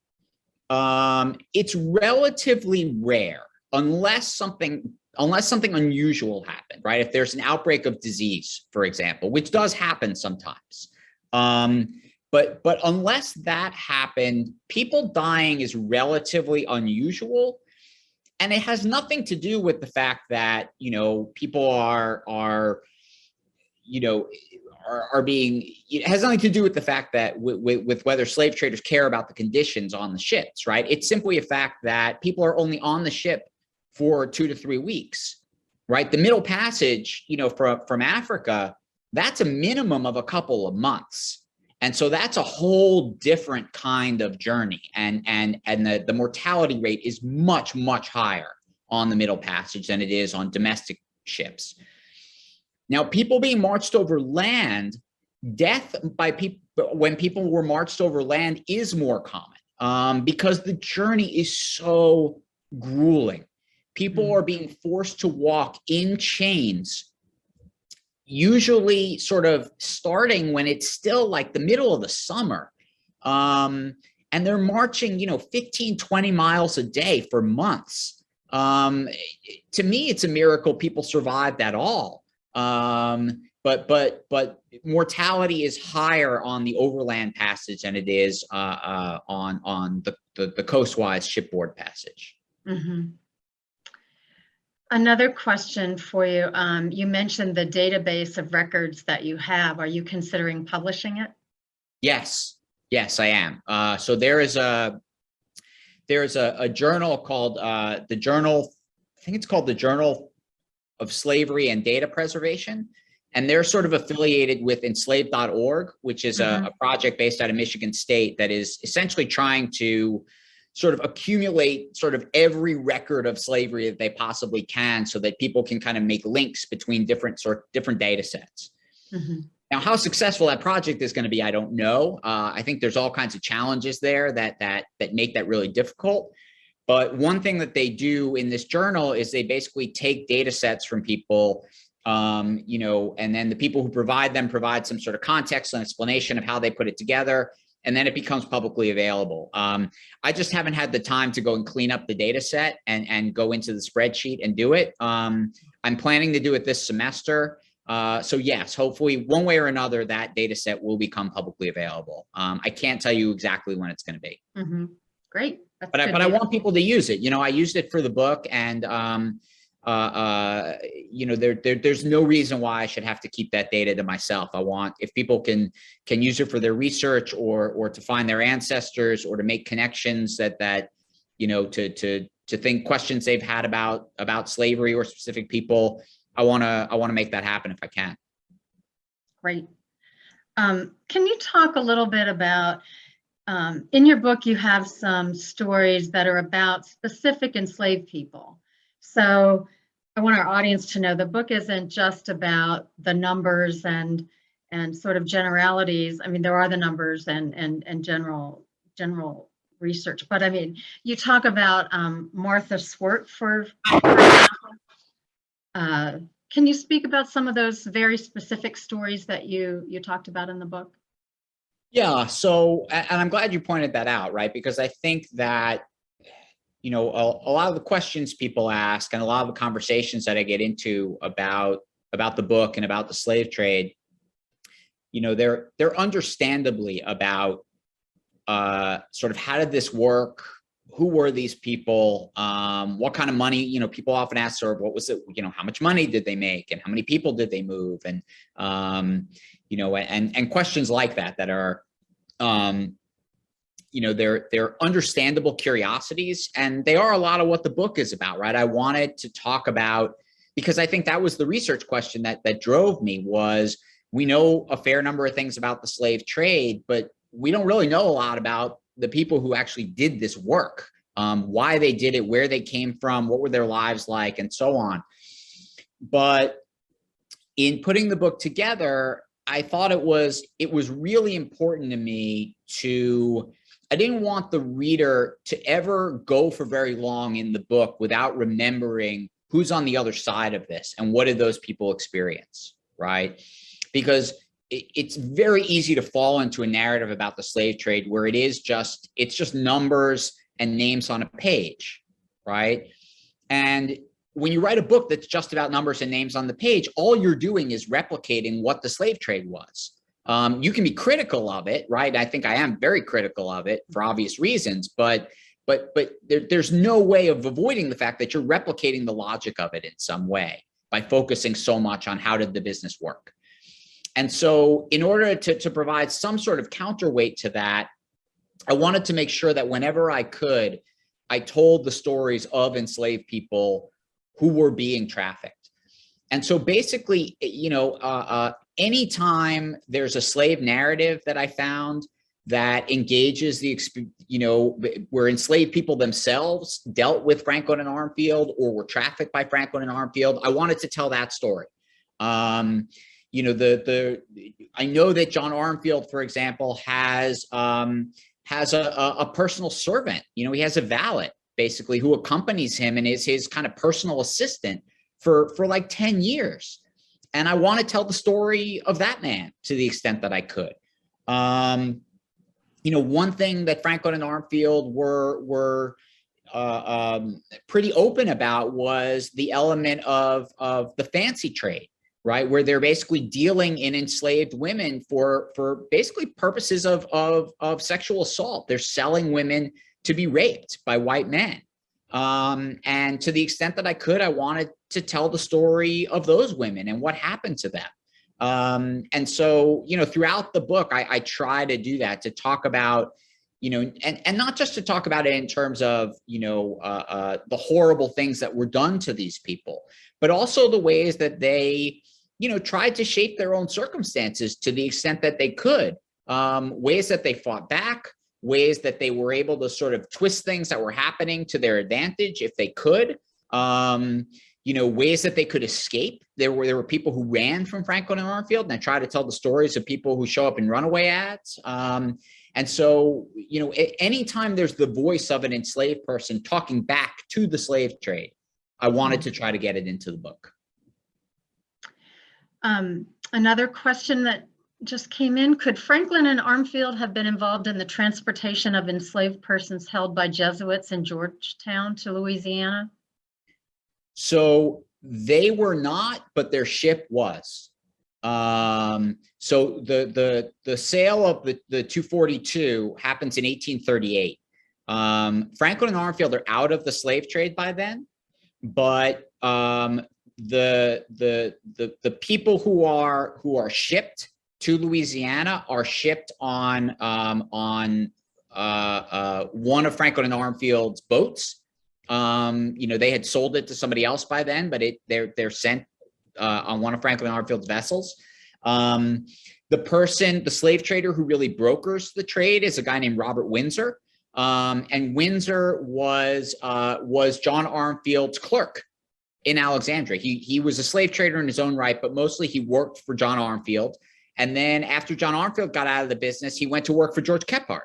It's relatively rare unless something unusual happened, right? If there's an outbreak of disease, for example, which does happen sometimes. But unless that happened, people dying is relatively unusual. And it has nothing to do with the fact that, people are being, it has nothing to do with the fact that with whether slave traders care about the conditions on the ships, right? It's simply a fact that people are only on the ship for 2 to 3 weeks, right? The Middle Passage, from Africa, that's a minimum of a couple of months. And so that's a whole different kind of journey. And the mortality rate is much, much higher on the Middle Passage than it is on domestic ships. Now, people being marched over land, death when people were marched over land is more common because the journey is so grueling. People are being forced to walk in chains, usually sort of starting when it's still like the middle of the summer. And they're marching, 15, 20 miles a day for months. To me, it's a miracle people survived at all. But mortality is higher on the overland passage than it is on the coastwise shipboard passage. Mm-hmm. Another question for you. You mentioned the database of records that you have. Are you considering publishing it? Yes, I am. So there's a journal called the Journal. I think it's called the Journal of Slavery and Data Preservation, and they're sort of affiliated with enslaved.org, which is a project based out of Michigan State that is essentially trying to sort of accumulate sort of every record of slavery that they possibly can so that people can kind of make links between different data sets. Now, how successful that project is going to be, I don't know. I think there's all kinds of challenges there that make that really difficult. But one thing that they do in this journal is they basically take data sets from people You know, and then the people who provide them provide some sort of context and explanation of how they put it together, and then it becomes publicly available. I just haven't had the time to go and clean up the data set and go into the spreadsheet and do it. I'm planning to do it this semester. So yes, hopefully one way or another, that data set will become publicly available. I can't tell you exactly when it's going to be. Mm-hmm. Great. That's But good I news. want people to use it. You know, I used it for the book, and you know, there's no reason why I should have to keep that data to myself. I want, if people can use it for their research or to find their ancestors or to make connections that you know, to think questions they've had about slavery or specific people. I want to make that happen if I can. Great. Can you talk a little bit about, in your book, you have some stories that are about specific enslaved people. So I want our audience to know the book isn't just about the numbers and sort of generalities. I mean, there are the numbers and general research, but I mean, you talk about Martha Swart, for example. Can you speak about some of those very specific stories that you talked about in the book? Yeah, so, and I'm glad you pointed that out, right? Because I think that, you know, a lot of the questions people ask and a lot of the conversations that I get into about the book and about the slave trade, you know, they're understandably about sort of how did this work? Who were these people? What kind of money? You know, people often ask, sort of, what was it? You know, how much money did they make, and how many people did they move? And you know, and questions like that are, you know, they're understandable curiosities, and they are a lot of what the book is about, right? I wanted to talk about, because I think that was the research question that drove me, was we know a fair number of things about the slave trade, but we don't really know a lot about the people who actually did this work, why they did it, where they came from, what were their lives like, and so on. But in putting the book together, I thought it was really important to me I didn't want the reader to ever go for very long in the book without remembering who's on the other side of this and what did those people experience, right? Because it's very easy to fall into a narrative about the slave trade where it's just numbers and names on a page, right? And when you write a book that's just about numbers and names on the page, all you're doing is replicating what the slave trade was. You can be critical of it, right? I think I am very critical of it for obvious reasons, but there's no way of avoiding the fact that you're replicating the logic of it in some way by focusing so much on how did the business work. And so in order to provide some sort of counterweight to that, I wanted to make sure that whenever I could, I told the stories of enslaved people who were being trafficked. And so basically, you know, anytime there's a slave narrative that I found that engages you know, where enslaved people themselves dealt with Franklin and Armfield or were trafficked by Franklin and Armfield, I wanted to tell that story. You know, I know that John Armfield, for example, has a personal servant. You know, he has a valet basically who accompanies him and is his kind of personal assistant for like 10 years. And I want to tell the story of that man to the extent that I could. You know, one thing that Franklin and Armfield were pretty open about was the element of the fancy trade, right? Where they're basically dealing in enslaved women for basically purposes of sexual assault. They're selling women to be raped by white men. And to the extent that I could, I wanted to tell the story of those women and what happened to them. And so, you know, throughout the book, I try to do that, to talk about, you know, and not just to talk about it in terms of, you know, the horrible things that were done to these people, but also the ways that they, you know, tried to shape their own circumstances to the extent that they could, ways that they fought back, ways that they were able to sort of twist things that were happening to their advantage if they could, you know, ways that they could escape. There were people who ran from Franklin and Armfield, and I try to tell the stories of people who show up in runaway ads. And so, you know, anytime there's the voice of an enslaved person talking back to the slave trade, I wanted to try to get it into the book. Another question that just came in, could Franklin and Armfield have been involved in the transportation of enslaved persons held by Jesuits in Georgetown to Louisiana? So they were not, but their ship was. So the sale of the 242 happens in 1838. Franklin and Armfield are out of the slave trade by then, but the people who are shipped to Louisiana are shipped on one of Franklin and Armfield's boats. They had sold it to somebody else by then, but they're sent on one of Franklin and Armfield's vessels. The slave trader who really brokers the trade is a guy named Robert Windsor. And Windsor was John Armfield's clerk in Alexandria. He was a slave trader in his own right, but mostly he worked for John Armfield. And then after John Armfield got out of the business, he went to work for George Kephart.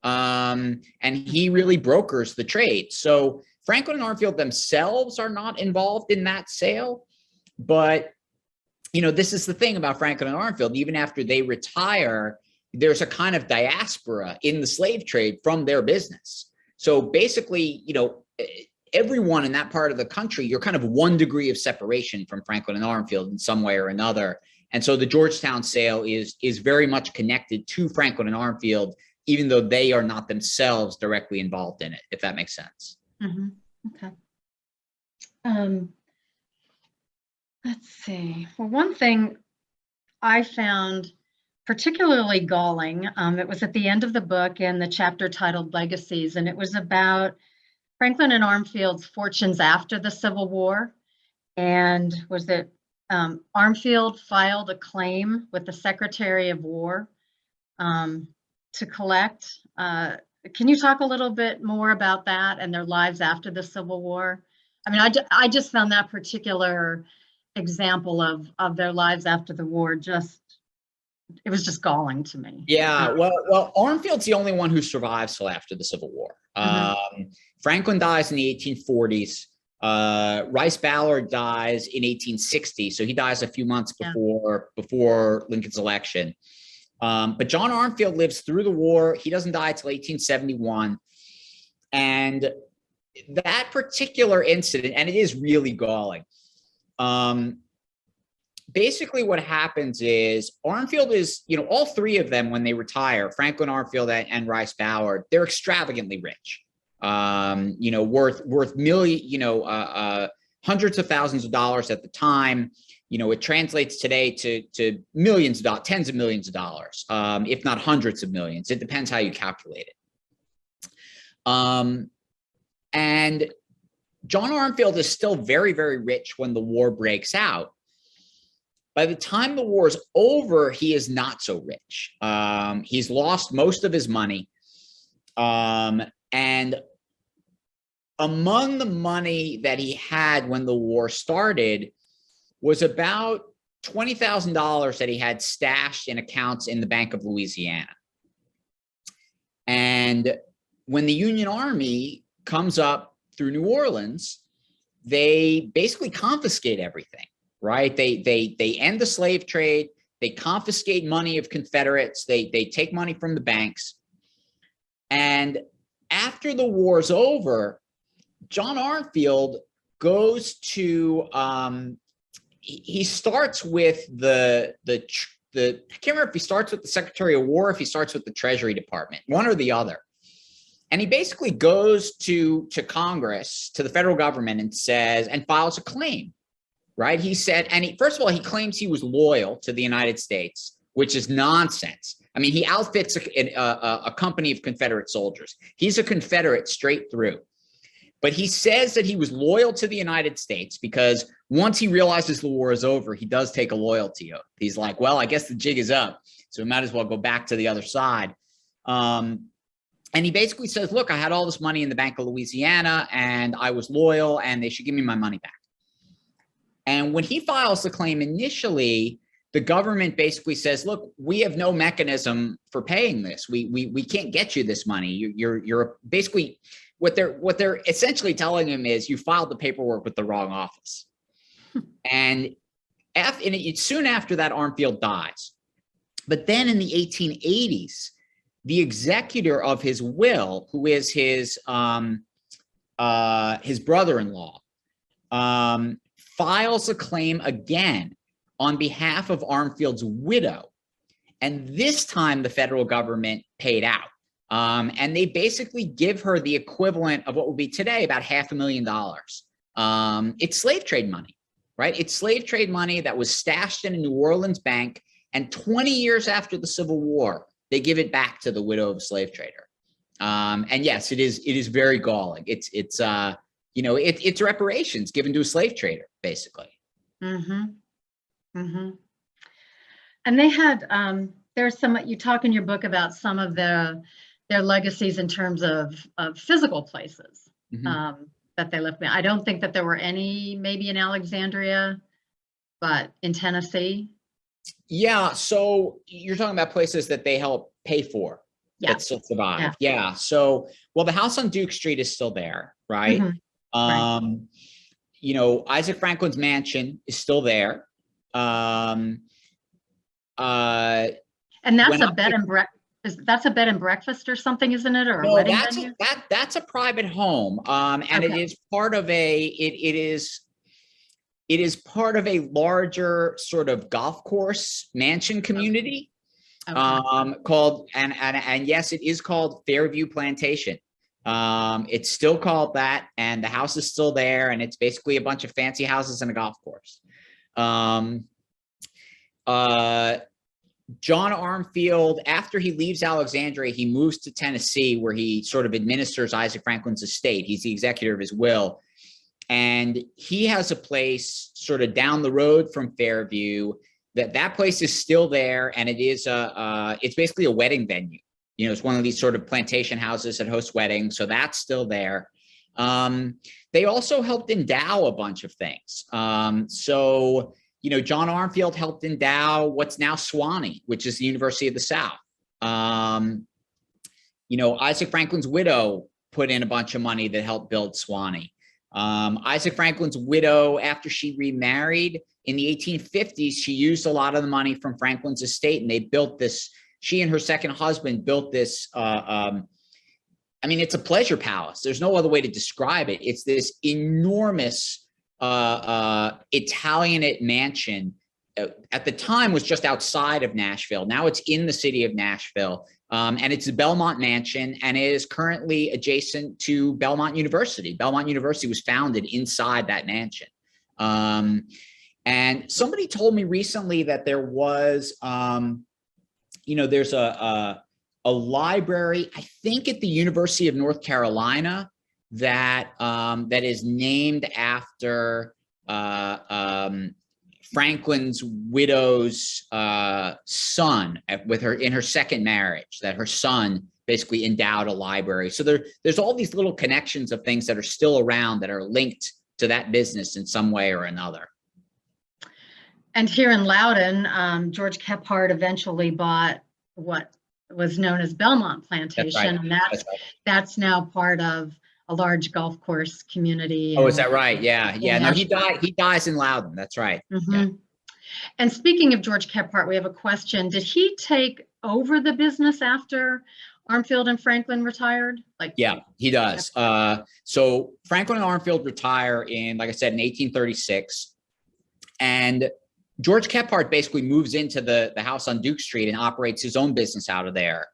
And he really brokers the trade. So Franklin and Armfield themselves are not involved in that sale. But, this is the thing about Franklin and Armfield. Even after they retire, there's a kind of diaspora in the slave trade from their business. So basically, everyone in that part of the country, you're kind of 1 degree of separation from Franklin and Armfield in some way or another. And so the Georgetown sale is very much connected to Franklin and Armfield, even though they are not themselves directly involved in it, if that makes sense. Mm-hmm. Okay. Let's see. Well, one thing I found particularly galling, it was at the end of the book in the chapter titled Legacies, and it was about Franklin and Armfield's fortunes after the Civil War. And was it Armfield filed a claim with the Secretary of War to collect. Can you talk a little bit more about that and their lives after the Civil War? I mean, I just found that particular example of their lives after the war it was just galling to me. Yeah, well, Armfield's the only one who survives till after the Civil War. Franklin dies in the 1840s. Rice Ballard dies in 1860, so he dies a few months before Lincoln's election. But John Armfield lives through the war. He doesn't die till 1871. And that particular incident, and it is really galling. Basically what happens is Armfield is, all three of them when they retire, Franklin Armfield and Rice Ballard, they're extravagantly rich. Worth hundreds of thousands of dollars at the time. It translates today to millions of dollars, tens of millions of dollars, if not hundreds of millions. It depends how you calculate it. And John Armfield is still very, very rich when the war breaks out. By the time the war is over, he is not so rich. He's lost most of his money. And among the money that he had when the war started was about $20,000 that he had stashed in accounts in the Bank of Louisiana. And when the Union Army comes up through New Orleans, they basically confiscate everything, right? They end the slave trade. They confiscate money of Confederates. They take money from the banks. And after the war's over, John Armfield goes to, he starts with I can't remember if he starts with the Secretary of War, if he starts with the Treasury Department, one or the other. And he basically goes to Congress, to the federal government and files a claim, right? He said, first of all, he claims he was loyal to the United States, which is nonsense. I mean, he outfits a company of Confederate soldiers. He's a Confederate straight through. But he says that he was loyal to the United States because once he realizes the war is over, he does take a loyalty oath. He's like, well, I guess the jig is up, so we might as well go back to the other side. And he basically says, look, I had all this money in the Bank of Louisiana and I was loyal and they should give me my money back. And when he files the claim initially, the government basically says, look, we have no mechanism for paying this. We can't get you this money. You're basically, what they're essentially telling him is you filed the paperwork with the wrong office. And soon after that, Armfield dies. But then in the 1880s, the executor of his will, who is his brother-in-law, files a claim again on behalf of Armfield's widow. And this time the federal government paid out. And they basically give her the equivalent of what would be today about $500,000. It's slave trade money, right? It's slave trade money that was stashed in a New Orleans bank. And 20 years after the Civil War, they give it back to the widow of a slave trader. And yes, it is very galling. It's reparations given to a slave trader, basically. Mm-hmm. Mm-hmm. And they had, there's some, you talk in your book about some of their legacies in terms of physical places that they left behind. I don't think that there were any, maybe in Alexandria, but in Tennessee. Yeah, so you're talking about places that they helped pay for, that still survive. Yeah. So, well, the house on Duke Street is still there, right? Right. Isaac Franklin's mansion is still there. And that's a bed and breakfast. That's a bed and breakfast or something, isn't it? Or a wedding venue? That's a private home. And it is part of it is part of a larger sort of golf course mansion community called, and yes, it is called Fairview Plantation. It's still called that, and the house is still there, and it's basically a bunch of fancy houses and a golf course. John Armfield, after he leaves Alexandria, he moves to Tennessee, where he sort of administers Isaac Franklin's estate. He's the executor of his will. And he has a place sort of down the road from Fairview. That place is still there, and it is it's basically a wedding venue. It's one of these sort of plantation houses that host weddings, so that's still there. They also helped endow a bunch of things. So John Armfield helped endow what's now Sewanee, which is the University of the South. Isaac Franklin's widow put in a bunch of money that helped build Sewanee. Isaac Franklin's widow, after she remarried in the 1850s, she used a lot of the money from Franklin's estate, and they built this. She and her second husband built this. It's a pleasure palace. There's no other way to describe it. It's this enormous Italianate mansion. At the time was just outside of Nashville. Now it's in the city of Nashville. And it's a Belmont mansion, and it is currently adjacent to Belmont University. Belmont University was founded inside that mansion. And somebody told me recently that there was, there's a library, I think at the University of North Carolina, that is named after Franklin's widow's son in her second marriage, that her son basically endowed a library. So there's all these little connections of things that are still around that are linked to that business in some way or another. And here in Loudoun, George Kephart eventually bought what was known as Belmont Plantation, and that's now part of a large golf course community. Oh, is that right? Yeah. No, he dies in Loudoun. That's right. Yeah. And speaking of George Kephart, we have a question. Did he take over the business after Armfield and Franklin retired? Yeah, he does. So Franklin and Armfield retire in, like I said, in 1836. And George Kephart basically moves into the house on Duke Street and operates his own business out of there.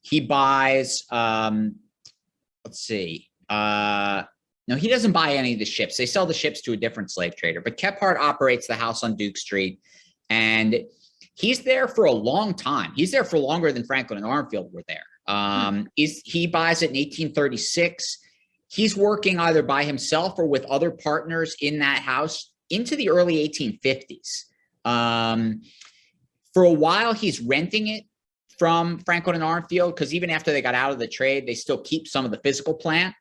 He buys, let's see. No, he doesn't buy any of the ships. They sell the ships to a different slave trader. But Kephart operates the house on Duke Street, and he's there for a long time. He's there for longer than Franklin and Armfield were there. He buys it in 1836. He's working either by himself or with other partners in that house into the early 1850s. For a while, he's renting it from Franklin and Armfield, because even after they got out of the trade, they still keep some of the physical plant.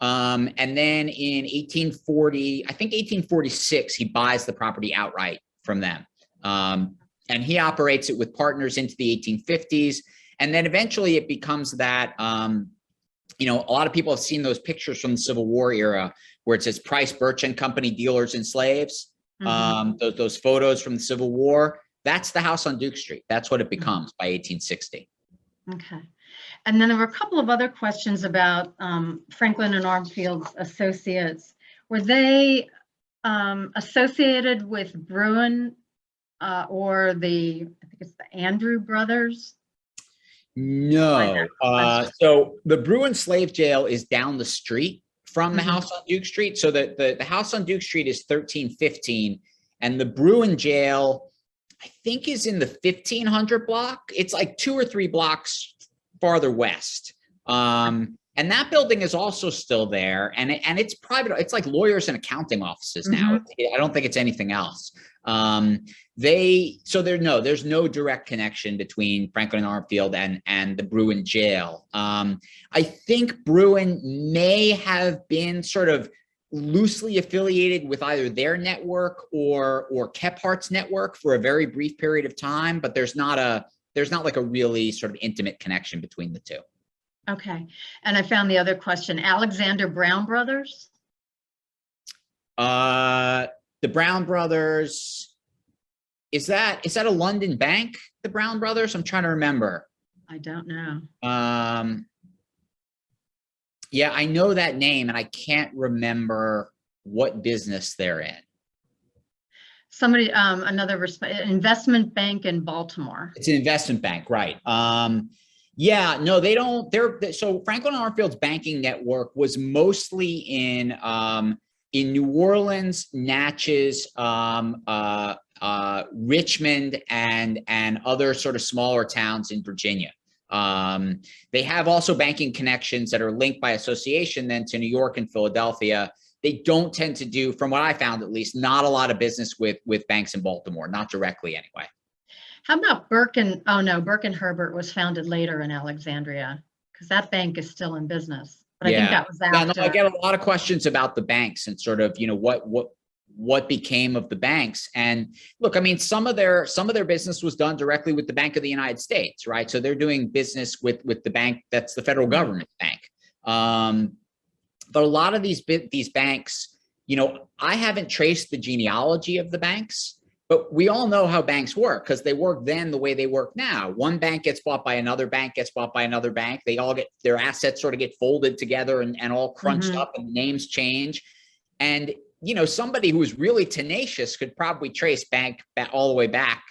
And then in 1846, he buys the property outright from them. And he operates it with partners into the 1850s. And then eventually it becomes that, a lot of people have seen those pictures from the Civil War era where it says Price, Birch and Company, dealers in slaves. Those photos from the Civil War, that's the house on Duke Street. That's what it becomes by 1860. Okay. And then there were a couple of other questions about Franklin and Armfield's associates. Were they associated with Bruin or I think it's the Andrew brothers? No. So the Bruin slave jail is down the street from the house on Duke Street. So the house on Duke Street is 1315, and the Bruin jail, I think, is in the 1500 block. It's like 2 or 3 blocks farther west. And that building is also still there, and it's private. It's like lawyers and accounting offices now. I don't think it's anything else. There's no direct connection between Franklin and Armfield and the Bruin jail. I think Bruin may have been sort of loosely affiliated with either their network or Kephardt's network for a very brief period of time, but there's not like a really sort of intimate connection between the two. Okay. And I found the other question, Alexander Brown brothers? The Brown brothers, is that a London bank, the Brown brothers? I'm trying to remember. I don't know. Yeah, I know that name, and I can't remember what business they're in. Somebody, investment bank in Baltimore. It's an investment bank, right? Yeah, no, they don't. So Franklin and Armfield's banking network was mostly in New Orleans, Natchez, Richmond, and other sort of smaller towns in Virginia. They have also banking connections that are linked by association then to New York and Philadelphia. They don't tend to do, from what I found at least, not a lot of business with banks in Baltimore, not directly anyway. How about Burke and Herbert was founded later in Alexandria, because that bank is still in business. But I think that was after. Yeah, no, I get a lot of questions about the banks and sort of, what became of the banks. And look, I mean, some of their business was done directly with the Bank of the United States, right? So they're doing business with the bank that's the federal government bank. But a lot of these banks, I haven't traced the genealogy of the banks, but we all know how banks work because they work then the way they work now. One bank gets bought by another bank, gets bought by another bank. They all get their assets sort of get folded together and all crunched up, and names change. And, somebody who is really tenacious could probably trace bank all the way back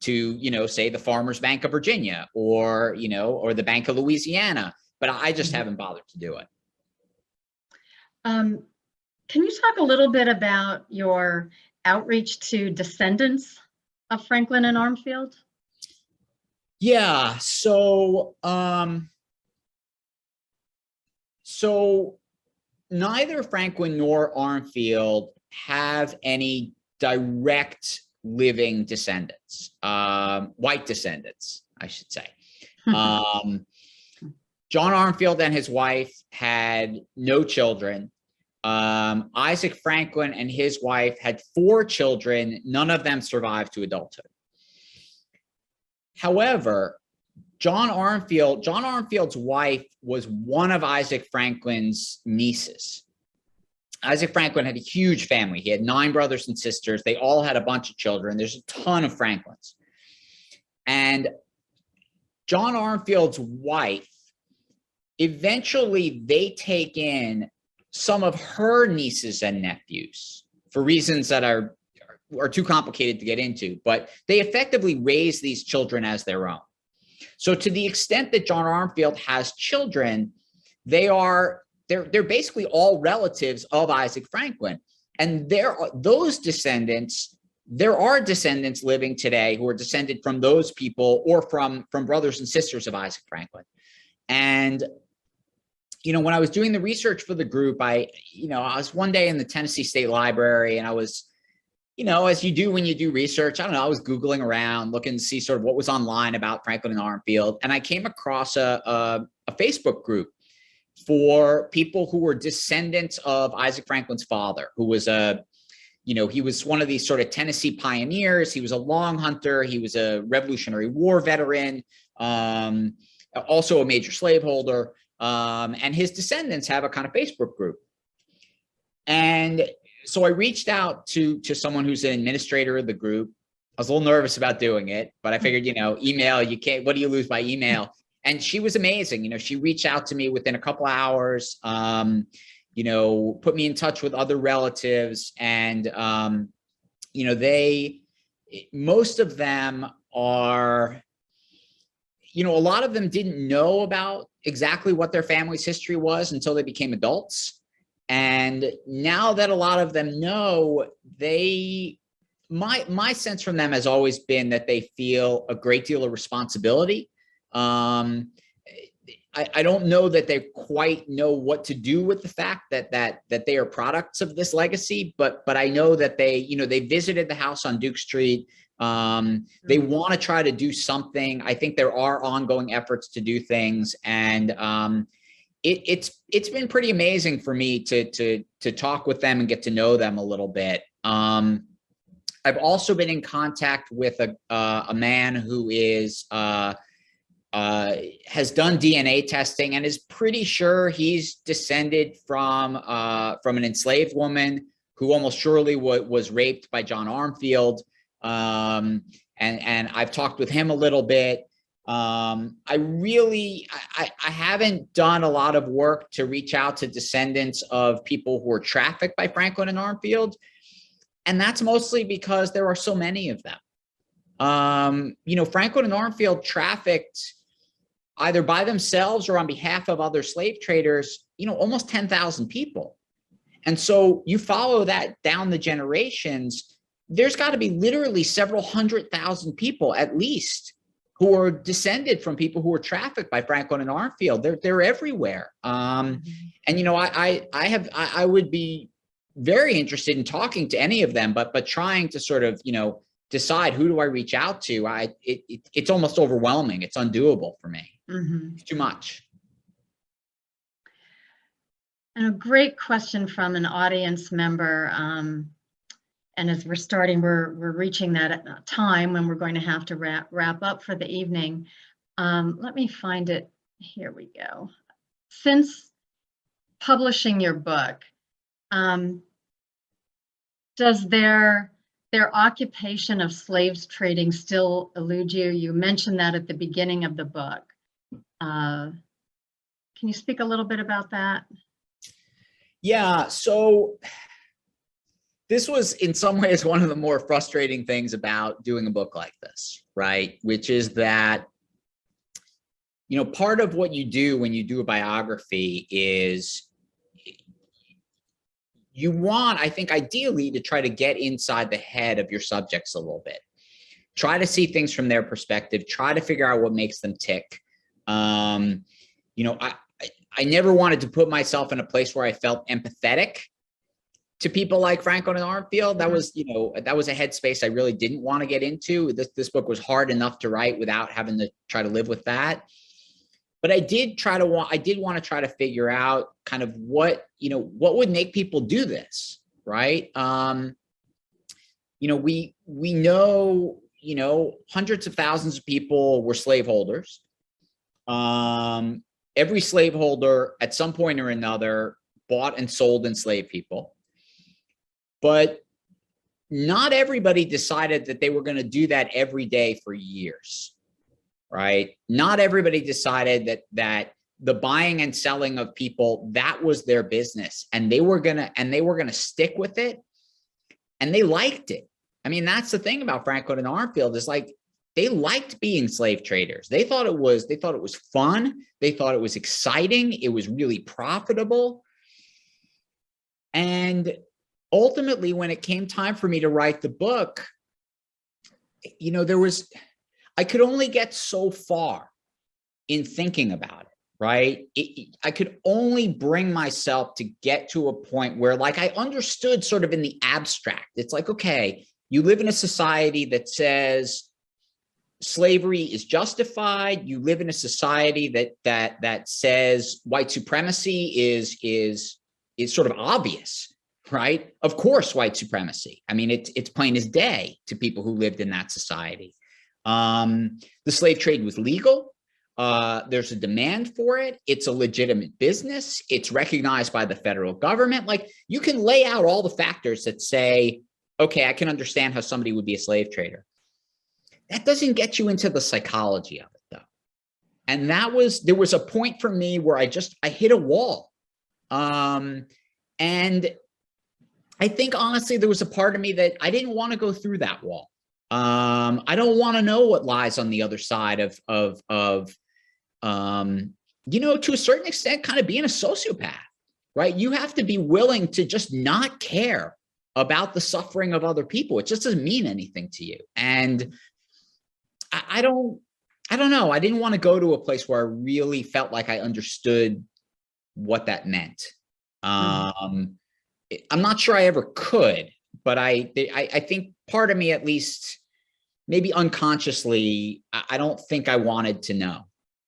to, say the Farmers Bank of Virginia or the Bank of Louisiana. But I just haven't bothered to do it. Can you talk a little bit about your outreach to descendants of Franklin and Armfield? Yeah, so neither Franklin nor Armfield have any direct living descendants, white descendants, I should say. John Armfield and his wife had no children. Isaac Franklin and his wife had 4 children. None of them survived to adulthood. However, John Armfield's wife was one of Isaac Franklin's nieces. Isaac Franklin had a huge family. He had 9 brothers and sisters. They all had a bunch of children. There's a ton of Franklins. And John Armfield's wife, eventually they take in some of her nieces and nephews for reasons that are too complicated to get into, but they effectively raise these children as their own. So to the extent that John Armfield has children, they're basically all relatives of Isaac Franklin. And there are descendants living today who are descended from those people or from brothers and sisters of Isaac Franklin. And when I was doing the research for the group, I was one day in the Tennessee State Library, and I was, as you do when you do research, I was Googling around, looking to see sort of what was online about Franklin and Armfield. And I came across a Facebook group for people who were descendants of Isaac Franklin's father, who was he was one of these sort of Tennessee pioneers. He was a long hunter. He was a Revolutionary War veteran, also a major slaveholder. And his descendants have a kind of Facebook group. And so I reached out to someone who's an administrator of the group. I was a little nervous about doing it, but I figured, email, you can't, what do you lose by email? And she was amazing. She reached out to me within a couple of hours, put me in touch with other relatives, and, most of them are, a lot of them didn't know about exactly what their family's history was until they became adults. And now that a lot of them know, my sense from them has always been that they feel a great deal of responsibility. I don't know that they quite know what to do with the fact that they are products of this legacy, but I know that they visited the house on Duke Street. They want to try to do something. I think there are ongoing efforts to do things, and it's been pretty amazing for me to talk with them and get to know them a little bit. I've also been in contact with a man who is has done DNA testing and is pretty sure he's descended from an enslaved woman who almost surely was raped by John Armfield. And I've talked with him a little bit. I haven't done a lot of work to reach out to descendants of people who were trafficked by Franklin and Armfield. And that's mostly because there are so many of them. Franklin and Armfield trafficked either by themselves or on behalf of other slave traders, almost 10,000 people. And so you follow that down the generations, there's got to be literally several 100,000 people at least who are descended from people who were trafficked by Franklin and Armfield. They're everywhere. And I would be very interested in talking to any of them, but trying to sort of, decide who do I reach out to. It's almost overwhelming. It's undoable for me. It's too much. And a great question from an audience member. And as we're starting, we're reaching that time when we're going to have to wrap up for the evening. Let me find it. Here we go. Since publishing your book, does their occupation of slaves trading still elude you? You mentioned that at the beginning of the book. Can you speak a little bit about that? Yeah, so this was in some ways one of the more frustrating things about doing a book like this, right? Which is that, part of what you do when you do a biography is you want, I think, ideally to try to get inside the head of your subjects a little bit. Try to see things from their perspective, try to figure out what makes them tick. I never wanted to put myself in a place where I felt empathetic to people like Franklin and Armfield. That was, that was a headspace I really didn't want to get into. This book was hard enough to write without having to try to live with that. But I did want to try to figure out kind of what would make people do this, right? We know, hundreds of thousands of people were slaveholders. Every slaveholder at some point or another bought and sold enslaved people. But not everybody decided that they were going to do that every day for years, right? Not everybody decided that the buying and selling of people, that was their business, and they were going to stick with it, and they liked it. I mean, that's the thing about Franklin and Armfield, is like, they liked being slave traders. They thought it was fun. They thought it was exciting. It was really profitable. And ultimately, when it came time for me to write the book, I could only get so far in thinking about it, right? I could only bring myself to get to a point where, like, I understood sort of in the abstract. It's like, okay, you live in a society that says slavery is justified. You live in a society that says white supremacy is sort of obvious, right? Of course, white supremacy. I mean, it's plain as day to people who lived in that society. The slave trade was legal. There's a demand for it. It's a legitimate business. It's recognized by the federal government. Like, you can lay out all the factors that say, okay, I can understand how somebody would be a slave trader. That doesn't get you into the psychology of it, though. And there was a point for me where I hit a wall. And I think, honestly, there was a part of me that I didn't want to go through that wall. I don't want to know what lies on the other side of to a certain extent, kind of being a sociopath, right? You have to be willing to just not care about the suffering of other people. It just doesn't mean anything to you. And I don't know. I didn't want to go to a place where I really felt like I understood what that meant. I'm not sure I ever could, but I think part of me, at least, maybe unconsciously, I don't think I wanted to know.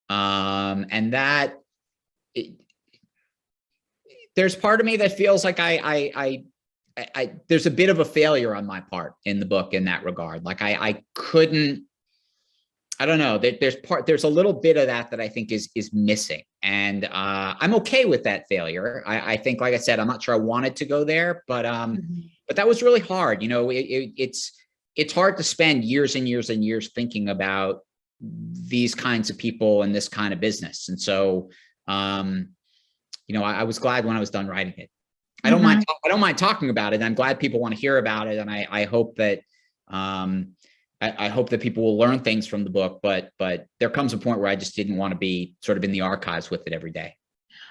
And that there's part of me that feels like there's a bit of a failure on my part in the book in that regard. Like I couldn't, I don't know, there's a little bit of that I think is missing. And I'm okay with that failure. I think, like I said, I'm not sure I wanted to go there, but that was really hard. It's hard to spend years and years and years thinking about these kinds of people and this kind of business. And so, I was glad when I was done writing it. I don't mind talking about it. I'm glad people want to hear about it. And I hope that, I hope that people will learn things from the book, but there comes a point where I just didn't want to be sort of in the archives with it every day.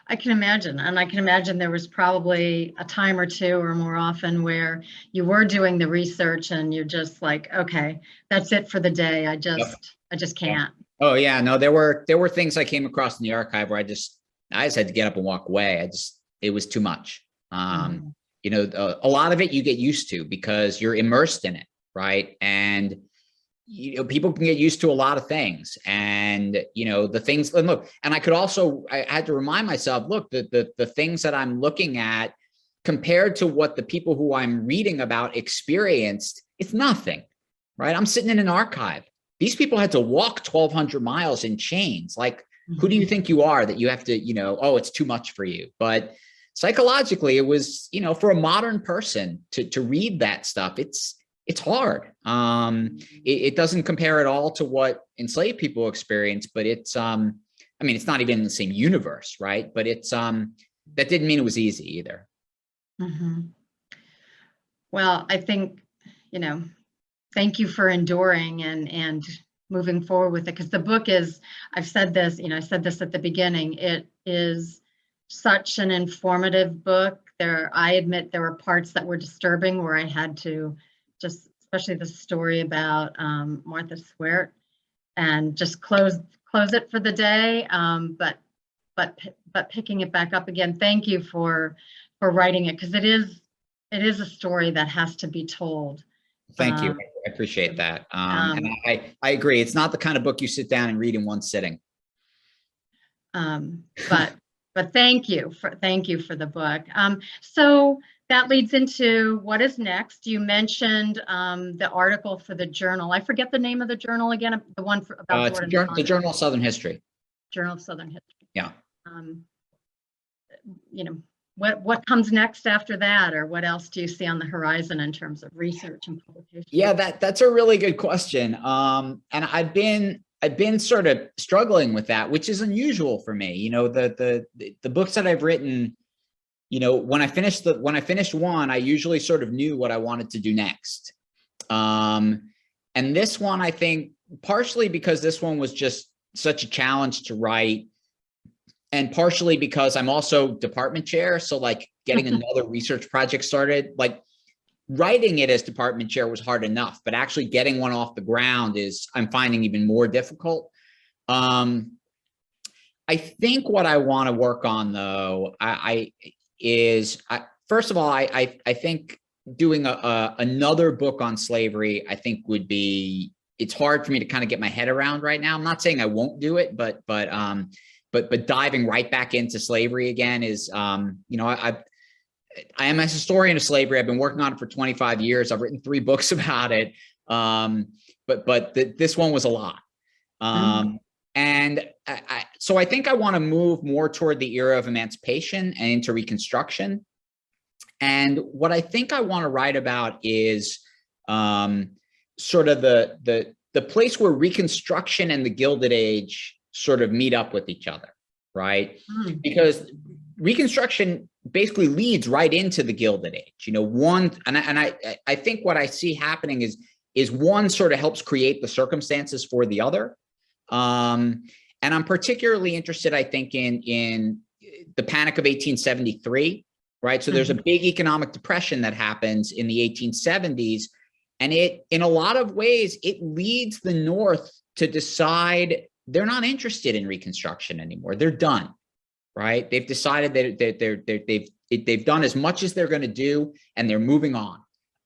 I can imagine. And I can imagine there was probably a time or two or more often where you were doing the research and you're just like, okay, that's it for the day. I just can't. Oh yeah, no, there were things I came across in the archive where I just had to get up and walk away. It was too much. A lot of it you get used to because you're immersed in it, right? And people can get used to a lot of things, and the things. And look, and I had to remind myself, look, the things that I'm looking at compared to what the people who I'm reading about experienced, it's nothing, right? I'm sitting in an archive. These people had to walk 1,200 miles in chains. Like, who do you think you are that you have to, it's too much for you? But psychologically, it was, for a modern person to read that stuff, it's hard. It doesn't compare at all to what enslaved people experience, but it's, it's not even in the same universe, right? But it's, that didn't mean it was easy either. Well, I think, thank you for enduring and moving forward with it. Because the book is, I've said this, I said this at the beginning, it is such an informative book. I admit there were parts that were disturbing where I had to just, especially the story about Martha Stewart, and just close it for the day. But picking it back up again, thank you for writing it, because it is a story that has to be told. Thank you. I appreciate that. And I agree. It's not the kind of book you sit down and read in one sitting. But thank you for the book. So that leads into what is next. You mentioned the article for the journal. I forget the name of the journal again. The one about the Journal of Southern History. Journal of Southern History. Yeah. What comes next after that, or what else do you see on the horizon in terms of research and publication? Yeah, that's a really good question. And I've been sort of struggling with that, which is unusual for me. The books that I've written, when I finished one, I usually sort of knew what I wanted to do next. And this one, I think, partially because this one was just such a challenge to write, and partially because I'm also department chair. So like getting another research project started, like writing it as department chair was hard enough, but actually getting one off the ground I'm finding even more difficult. I think what I want to work on, though, first of all, I think doing another book on slavery, I think it's hard for me to kind of get my head around right now. I'm not saying I won't do it, but diving right back into slavery again is, I am a historian of slavery. I've been working on it for 25 years. I've written 3 books about it. But this one was a lot. And so I think I want to move more toward the era of emancipation and into Reconstruction. And what I think I want to write about is sort of the place where Reconstruction and the Gilded Age sort of meet up with each other, right? Because Reconstruction basically leads right into the Gilded Age. You know, I think what I see happening is one sort of helps create the circumstances for the other. And I'm particularly interested, I think, in the Panic of 1873, right? So there's a big economic depression that happens in the 1870s. And it, in a lot of ways, it leads the North to decide they're not interested in Reconstruction anymore. They're done, right? They've decided that they've done as much as they're going to do, and they're moving on.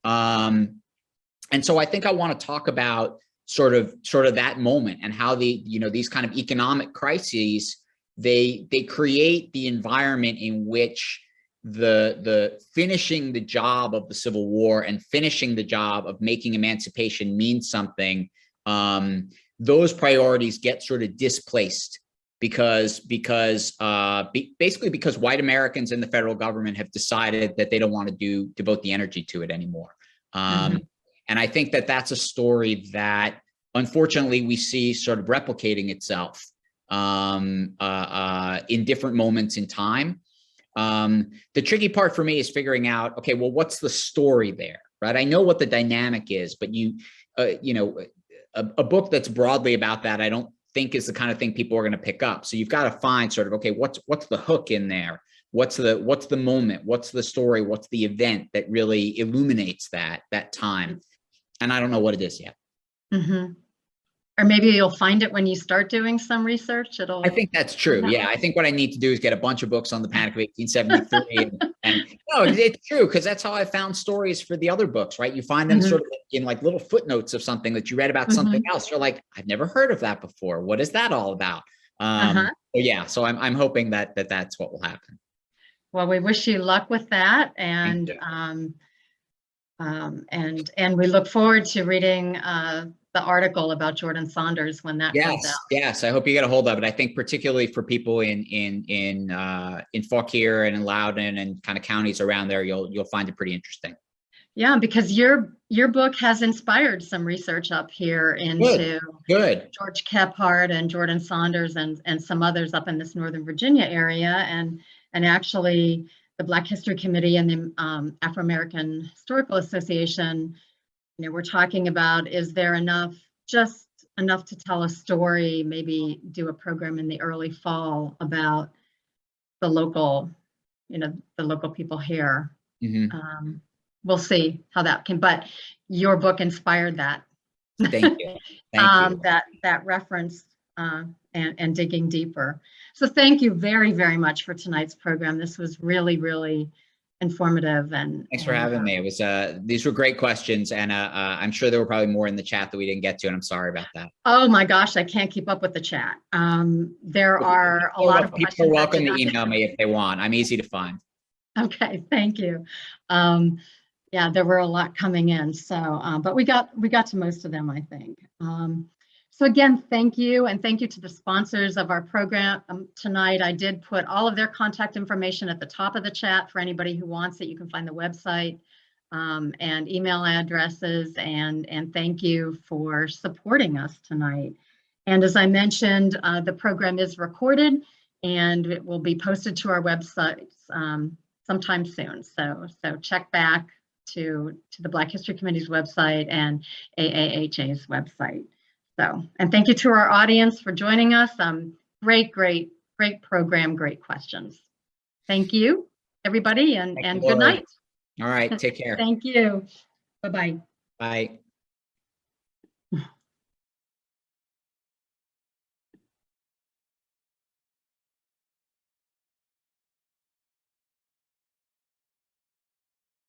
And so I think I want to talk about sort of that moment and how these kind of economic crises, they create the environment in which the finishing the job of the Civil War and finishing the job of making emancipation mean something, those priorities get sort of displaced basically because white Americans and the federal government have decided that they don't want to devote the energy to it anymore. And I think that that's a story that unfortunately we see sort of replicating itself in different moments in time. The tricky part for me is figuring out, okay, well, what's the story there, right? I know what the dynamic is, but a book that's broadly about that, I don't think is the kind of thing people are going to pick up. So you've got to find sort of, okay, what's the hook in there? What's the moment? What's the story? What's the event that really illuminates that time? And I don't know what it is yet. Or maybe you'll find it when you start doing some research. I think that's true. Yeah, I think what I need to do is get a bunch of books on the Panic of 1873. and no, it's true, because that's how I found stories for the other books, right? You find them sort of in like little footnotes of something that you read about something else. You're like, I've never heard of that before. What is that all about? So yeah, so I'm hoping that that's what will happen. Well, we wish you luck with that, and we look forward to reading the article about Jordan Saunders when that comes out. Yes, I hope you get a hold of it. I think particularly for people in Fauquier and in Loudoun and kind of counties around there, you'll find it pretty interesting. Yeah, because your book has inspired some research up here into George Kephart and Jordan Saunders and some others up in this Northern Virginia area, and actually the Black History Committee and the Afro-American Historical Association. We're talking about, is there just enough to tell a story, maybe do a program in the early fall about the local people here. We'll see how that can, but your book inspired that. Thank you. Thank you. That reference and digging deeper. So thank you very, very much for tonight's program. This was really, really informative, and thanks for having me. It was these were great questions, and I'm sure there were probably more in the chat that we didn't get to, and I'm sorry about that. Oh my gosh, I can't keep up with the chat. There are a lot of people questions. Are welcome to email me if they want. I'm easy to find. Okay, thank you. Yeah, there were a lot coming in, so but we got to most of them, I think. So again, thank you, and thank you to the sponsors of our program tonight. I did put all of their contact information at the top of the chat for anybody who wants it. You can find the website and email addresses, and thank you for supporting us tonight. And as I mentioned, the program is recorded and it will be posted to our websites sometime soon. So check back to the Black History Committee's website and AAHA's website. So, and thank you to our audience for joining us. Great program, great questions. Thank you, everybody, and good night. All right, take care. Thank you. Bye-bye. Bye.